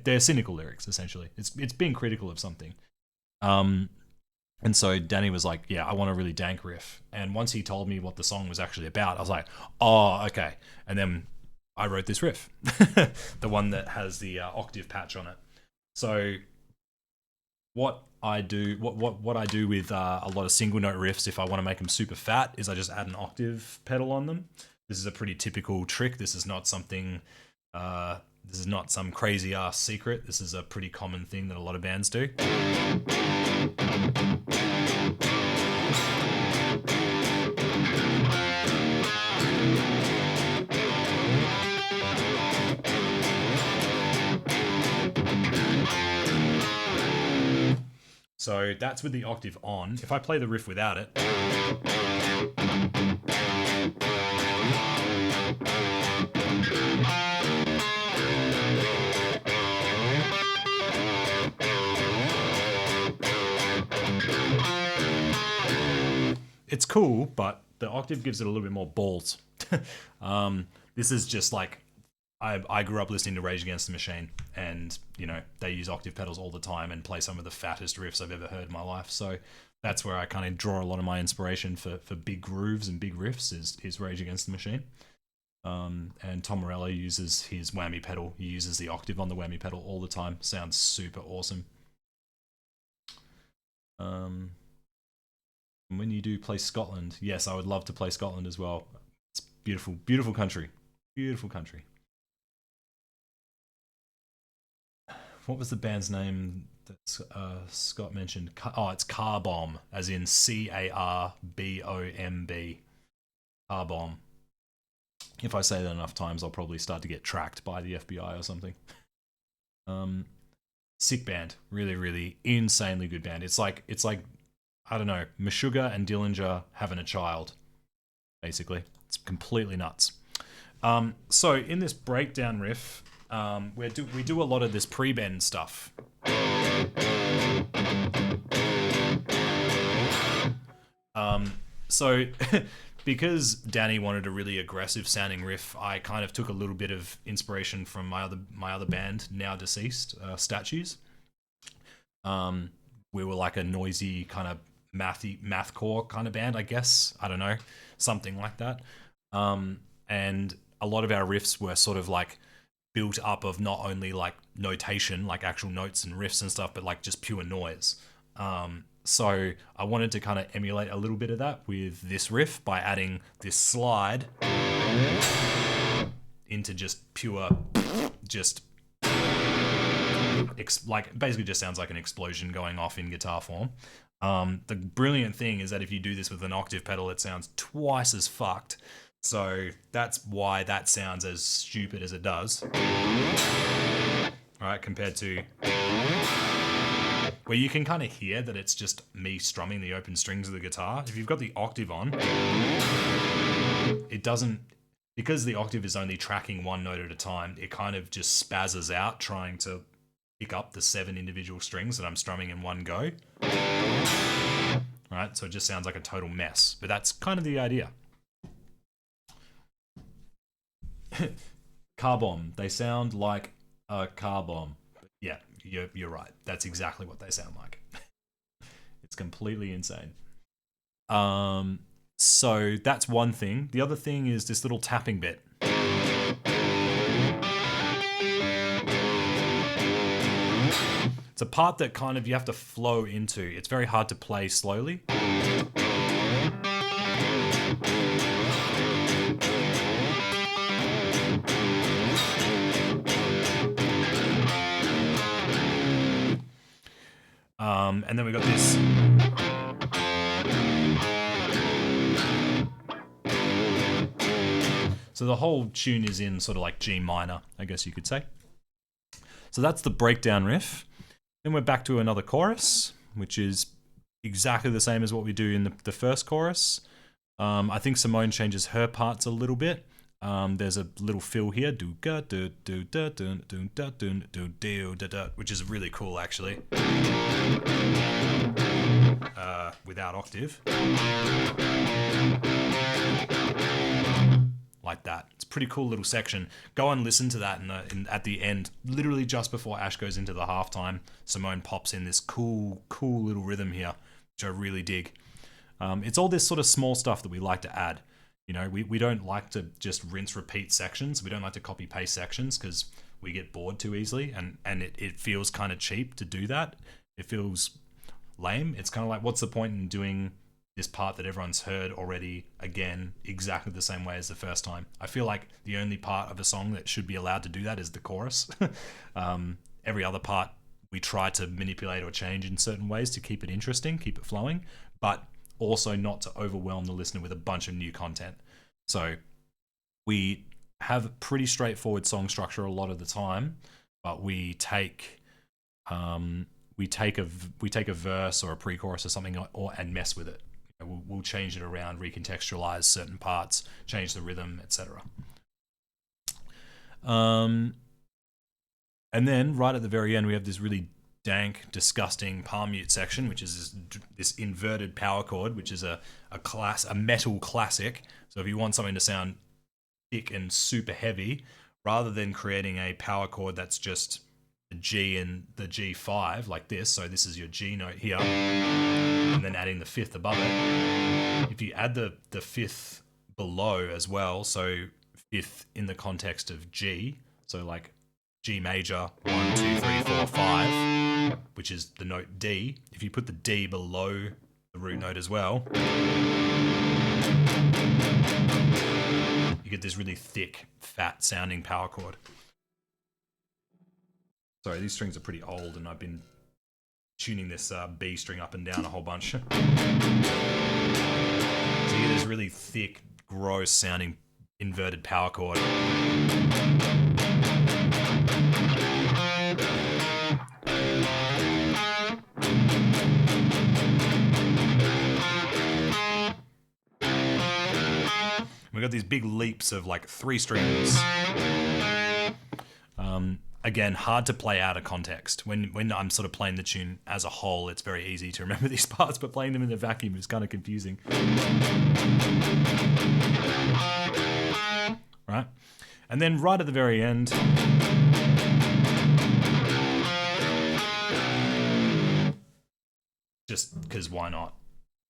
They're cynical lyrics, essentially. It's being critical of something. And so Danny was like, yeah, I want a really dank riff. And once he told me what the song was actually about, I was like, oh, okay. And then I wrote this riff, the one that has the octave patch on it. So what I do with a lot of single note riffs, if I want to make them super fat, is I just add an octave pedal on them. This is a pretty typical trick. This is not something. This is not some crazy ass secret. This is a pretty common thing that a lot of bands do. So that's with the octave on. If I play the riff without it, it's cool, but the octave gives it a little bit more balls. This is just like, I grew up listening to Rage Against the Machine, and they use octave pedals all the time and play some of the fattest riffs I've ever heard in my life. So that's where I kind of draw a lot of my inspiration for big grooves and big riffs is Rage Against the Machine. And Tom Morello uses his whammy pedal. He uses the octave on the whammy pedal all the time. Sounds super awesome. When you do play Scotland, yes, I would love to play Scotland as well. It's beautiful, beautiful country. Beautiful country. What was the band's name that Scott mentioned? It's Car Bomb, as in CARBOMB. Car Bomb. If I say that enough times, I'll probably start to get tracked by the FBI or something. Sick band. Really, really insanely good band. It's like I don't know, Meshuggah and Dillinger having a child, basically. It's completely nuts. So in this breakdown riff, we do a lot of this pre-bend stuff. So because Danny wanted a really aggressive sounding riff, I kind of took a little bit of inspiration from my other band, now deceased, Statues. We were like a noisy kind of mathcore kind of band, I guess. I don't know, something like that. And a lot of our riffs were sort of like built up of not only like notation, like actual notes and riffs and stuff, but like just pure noise. So I wanted to kind of emulate a little bit of that with this riff by adding this slide into just pure, just like basically just sounds like an explosion going off in guitar form. The brilliant thing is that if you do this with an octave pedal, it sounds twice as fucked. So that's why that sounds as stupid as it does. All right, compared to where you can kind of hear that it's just me strumming the open strings of the guitar. If you've got the octave on, it doesn't, because the octave is only tracking one note at a time, it kind of just spazzes out trying to pick up the 7 individual strings that I'm strumming in one go. Right, so it just sounds like a total mess, but that's kind of the idea. Car bomb. They sound like a car bomb. Yeah, you're right. That's exactly what they sound like. It's completely insane. So that's one thing. The other thing is this little tapping bit. It's a part that kind of you have to flow into. It's very hard to play slowly. And then we got this. So the whole tune is in sort of like G minor, I guess you could say. So that's the breakdown riff. Then we're back to another chorus, which is exactly the same as what we do in the first chorus. I think Simone changes her parts a little bit. There's a little fill here, which is really cool actually. Without octave. Like that. It's a pretty cool little section. Go and listen to that at the end, literally just before Ash goes into the halftime. Simone pops in this cool little rhythm here, which I really dig. It's all this sort of small stuff that we like to add. You know, we don't like to just rinse repeat sections. We don't like to copy paste sections because we get bored too easily, and it feels kind of cheap to do that. It feels lame. It's kind of like, what's the point in doing this part that everyone's heard already again exactly the same way as the first time? I feel like the only part of a song that should be allowed to do that is the chorus. Every other part we try to manipulate or change in certain ways to keep it interesting, keep it flowing, but also not to overwhelm the listener with a bunch of new content. So we have pretty straightforward song structure a lot of the time, but we take a verse or a pre-chorus or something and mess with it. We'll change it around, recontextualize certain parts, change the rhythm, etc. And then right at the very end, we have this really dank, disgusting palm mute section, which is this inverted power chord, which is a metal classic. So if you want something to sound thick and super heavy, rather than creating a power chord that's just the G and the G5 like this, so this is your G note here, and then adding the fifth above it. If you add the fifth below as well, so fifth in the context of G, so like G major, 1, 2, 3, 4, 5, which is the note D. If you put the D below the root note as well, you get this really thick, fat sounding power chord. Sorry, these strings are pretty old and I've been tuning this B string up and down a whole bunch. So you get this really thick, gross sounding inverted power chord. We've got these big leaps of like 3 strings. Again, hard to play out of context. When I'm sort of playing the tune as a whole, it's very easy to remember these parts, but playing them in the vacuum is kind of confusing. Right? And then right at the very end, just because why not?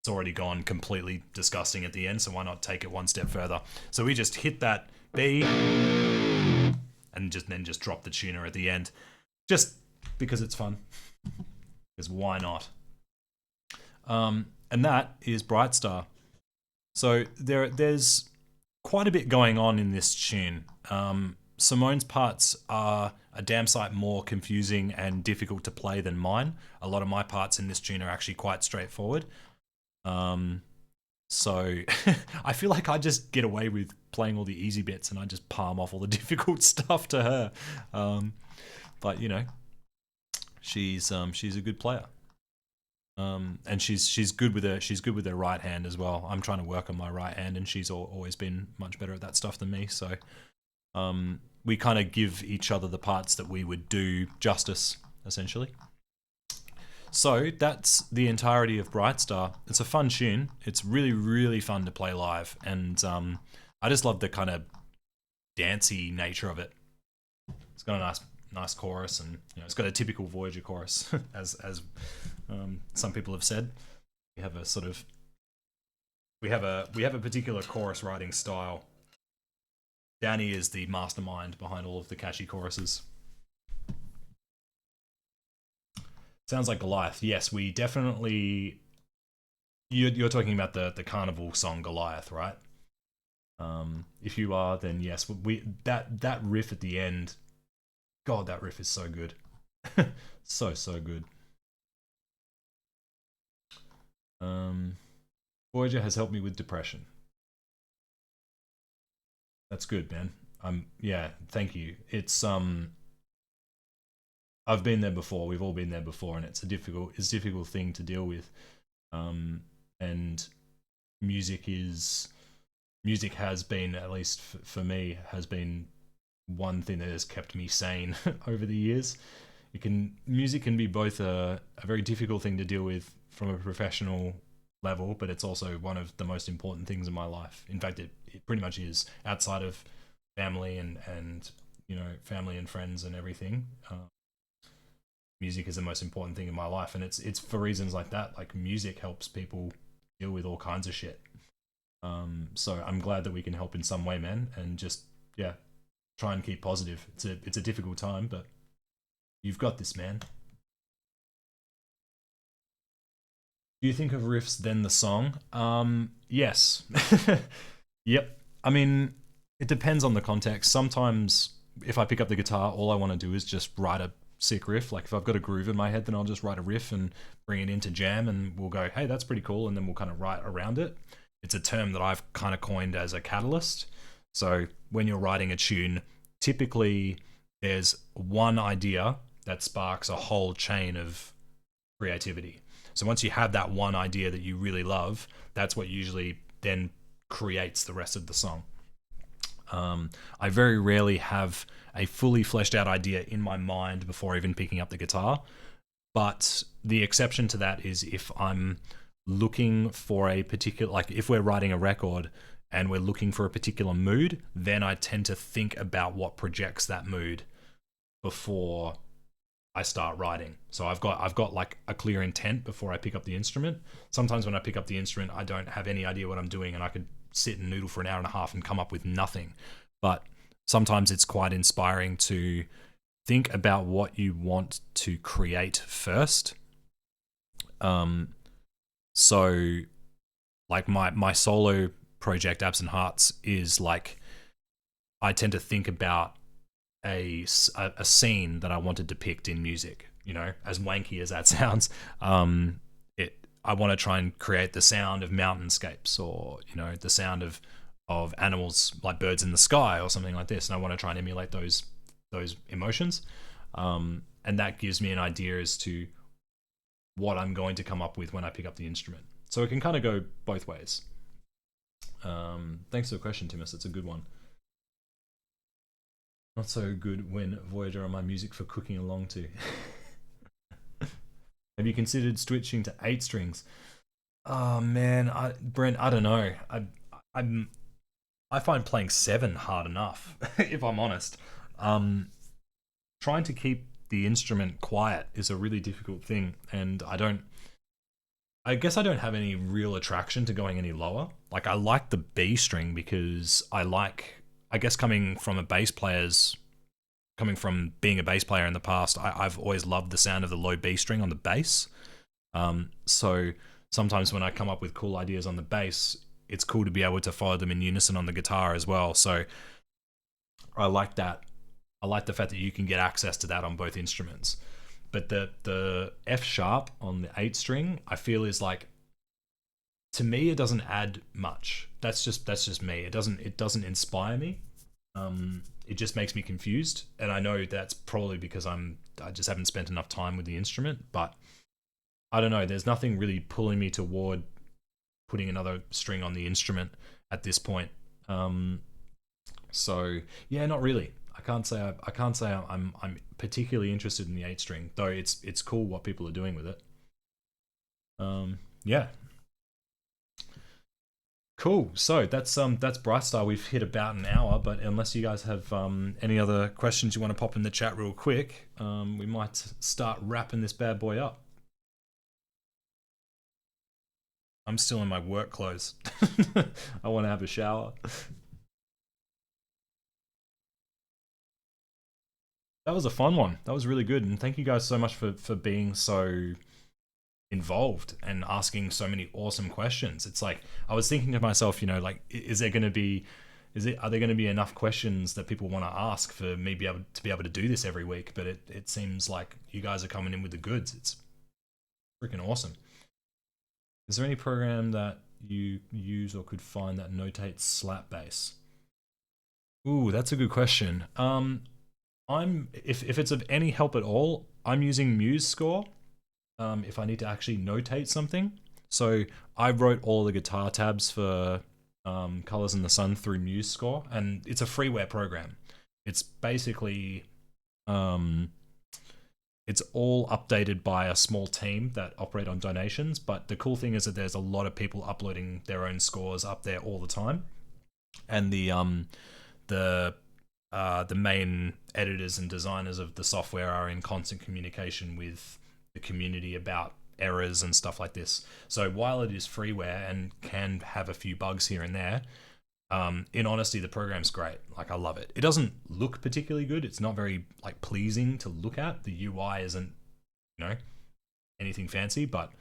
It's already gone completely disgusting at the end, so why not take it one step further? So we just hit that B and then just drop the tuner at the end, just because it's fun. Because why not? And that is Brightstar. So there's quite a bit going on in this tune. Simone's parts are a damn sight more confusing and difficult to play than mine. A lot of my parts in this tune are actually quite straightforward. So I feel like I just get away with playing all the easy bits and I just palm off all the difficult stuff to her. But you know, she's a good player. And she's good with her right hand as well. I'm trying to work on my right hand, and she's always been much better at that stuff than me. So we kind of give each other the parts that we would do justice, essentially. So that's the entirety of Brightstar. It's a fun tune. It's really, really fun to play live, and I just love the kind of dancey nature of it. It's got a nice chorus, and you know, it's got a typical Voyager chorus, as some people have said. We have a particular chorus writing style. Danny is the mastermind behind all of the catchy choruses. Sounds like Goliath. Yes, we definitely. You're talking about the carnival song Goliath, right? If you are, then yes. That riff at the end. God, that riff is so good. so good. Voyager has helped me with depression. That's good, man. Yeah, thank you. It's I've been there before. We've all been there before, and it's a difficult thing to deal with. And music has been, at least for me, has been one thing that has kept me sane over the years. Music can be both a very difficult thing to deal with from a professional level, but it's also one of the most important things in my life. In fact, it pretty much is, outside of family and you know, family and friends and everything. Music is the most important thing in my life, and it's for reasons like that. Like, music helps people deal with all kinds of shit. So I'm glad that we can help in some way, man, and just try and keep positive. It's a difficult time, but you've got this, man. Do you think of riffs then the song? Yes. Yep. I mean, it depends on the context. Sometimes if I pick up the guitar, all I want to do is just write a sick riff. Like, if I've got a groove in my head, then I'll just write a riff and bring it into jam, and we'll go, hey, that's pretty cool, and then we'll kind of write around it. It's a term that I've kind of coined as a catalyst. So when you're writing a tune, typically there's one idea that sparks a whole chain of creativity. So once you have that one idea that you really love, that's what usually then creates the rest of the song. I very rarely have a fully fleshed out idea in my mind before even picking up the guitar. But the exception to that is if I'm looking for a particular, like if we're writing a record and we're looking for a particular mood, then I tend to think about what projects that mood before I start writing. So I've got like a clear intent before I pick up the instrument. Sometimes when I pick up the instrument, I don't have any idea what I'm doing, and I could sit and noodle for an hour and a half and come up with nothing. But sometimes it's quite inspiring to think about what you want to create first. So like my solo project, Absent Hearts, is like, I tend to think about a scene that I want to depict in music, you know, as wanky as that sounds. I want to try and create the sound of mountainscapes, or, you know, the sound of animals like birds in the sky or something like this, and I want to try and emulate those emotions, and that gives me an idea as to what I'm going to come up with when I pick up the instrument. So it can kind of go both ways. Thanks for the question, Timus. It's a good one. Not so good when Voyager on my music for cooking along to. Have you considered switching to 8 strings? Oh man, Brent, I don't know. I find playing 7 hard enough, if I'm honest. Trying to keep the instrument quiet is a really difficult thing, and I guess I don't have any real attraction to going any lower. Like, I like the B string because I guess coming from being a bass player in the past, I've always loved the sound of the low B string on the bass. So sometimes when I come up with cool ideas on the bass, it's cool to be able to follow them in unison on the guitar as well. So I like that. I like the fact that you can get access to that on both instruments. But the F sharp on the 8 string, I feel is like, to me it doesn't add much. That's just me. It doesn't inspire me. It just makes me confused, and I know that's probably because I just haven't spent enough time with the instrument. But I don't know. There's nothing really pulling me toward putting another string on the instrument at this point. So yeah, not really. I can't say I'm particularly interested in the 8 string, though. It's cool what people are doing with it. Yeah, cool. So that's Brightstar. We've hit about an hour, but unless you guys have any other questions you want to pop in the chat real quick, we might start wrapping this bad boy up. I'm still in my work clothes. I want to have a shower. That was a fun one. That was really good, and thank you guys so much for being so involved and asking so many awesome questions. It's like, I was thinking to myself, like, is there going to be, are there going to be enough questions that people want to ask for me to be able to do this every week? But it seems like you guys are coming in with the goods. It's freaking awesome. Is there any program that you use or could find that notates slap bass? Ooh, that's a good question. If it's of any help at all, I'm using MuseScore. If I need to actually notate something, so I wrote all the guitar tabs for Colors in the Sun through MuseScore, and it's a freeware program. It's basically it's all updated by a small team that operate on donations. But the cool thing is that there's a lot of people uploading their own scores up there all the time, and the main editors and designers of the software are in constant communication with the community about errors and stuff like this. So while it is freeware and can have a few bugs here and there, in honesty, the program's great. Like, I love it. It doesn't look particularly good. It's not very like pleasing to look at. The UI isn't, anything fancy, but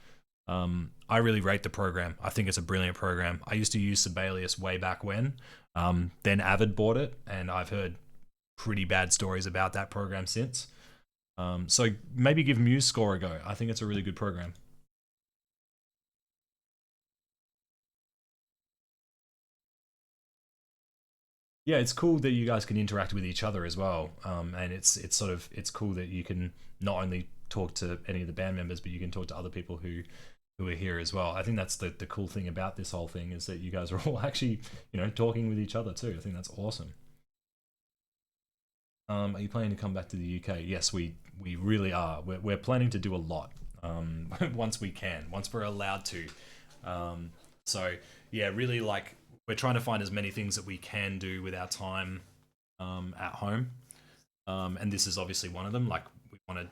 I really rate the program. I think it's a brilliant program. I used to use Sibelius way back when. Then Avid bought it, and I've heard pretty bad stories about that program since. So maybe give MuseScore a go. I think it's a really good program. Yeah, it's cool that you guys can interact with each other as well. And it's cool that you can not only talk to any of the band members, but you can talk to other people who are here as well. I think that's the cool thing about this whole thing, is that you guys are all actually, talking with each other too. I think that's awesome. Are you planning to come back to the UK? Yes, we really are. We're planning to do a lot once we can, once we're allowed to. So yeah, really, like, we're trying to find as many things that we can do with our time at home, and this is obviously one of them. Like, we wanted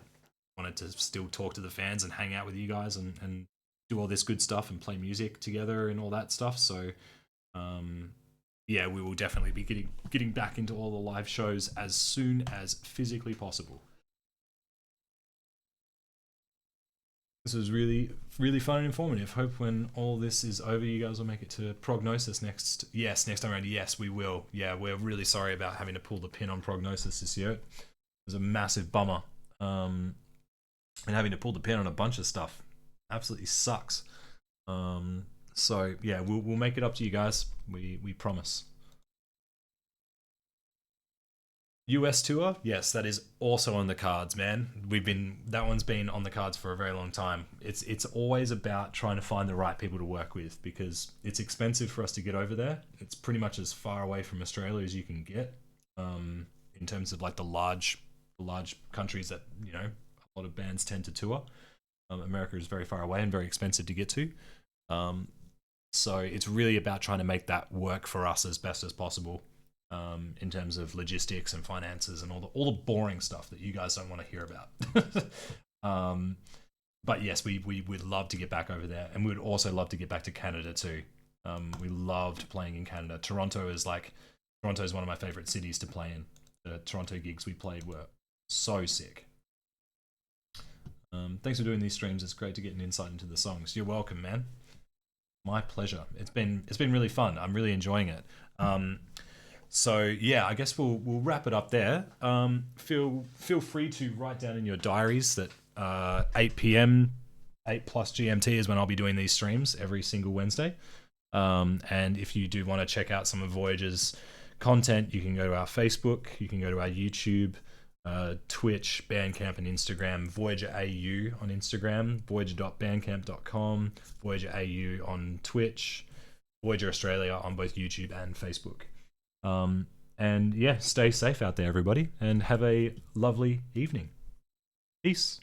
to still talk to the fans and hang out with you guys and do all this good stuff and play music together and all that stuff. So yeah, we will definitely be getting back into all the live shows as soon as physically possible. This was really, really fun and informative. Hope when all this is over, you guys will make it to Prognosis next. Yes, next time around. Yes, we will. Yeah, we're really sorry about having to pull the pin on Prognosis this year. It was a massive bummer. And having to pull the pin on a bunch of stuff absolutely sucks. So yeah, we'll make it up to you guys. We promise. US tour, yes, that is also on the cards, man. That one's been on the cards for a very long time. It's always about trying to find the right people to work with, because it's expensive for us to get over there. It's pretty much as far away from Australia as you can get, in terms of like the large countries that a lot of bands tend to tour. America is very far away and very expensive to get to. So it's really about trying to make that work for us as best as possible, in terms of logistics and finances and all the boring stuff that you guys don't want to hear about. But yes, we would love to get back over there, and we would also love to get back to Canada too. We loved playing in Canada. Toronto is one of my favorite cities to play in. The Toronto gigs we played were so sick. Thanks for doing these streams. It's great to get an insight into the songs. You're welcome, man. My pleasure. It's been really fun. I'm really enjoying it. So yeah, I guess we'll wrap it up there. Feel free to write down in your diaries that 8 p.m. 8 plus GMT is when I'll be doing these streams every single Wednesday. And if you do want to check out some of Voyager's content, you can go to our Facebook, you can go to our YouTube, Twitch, Bandcamp, and Instagram. Voyager AU on Instagram, voyager.bandcamp.com, Voyager AU on Twitch, Voyager Australia on both YouTube and Facebook. And yeah, stay safe out there, everybody, and have a lovely evening. Peace.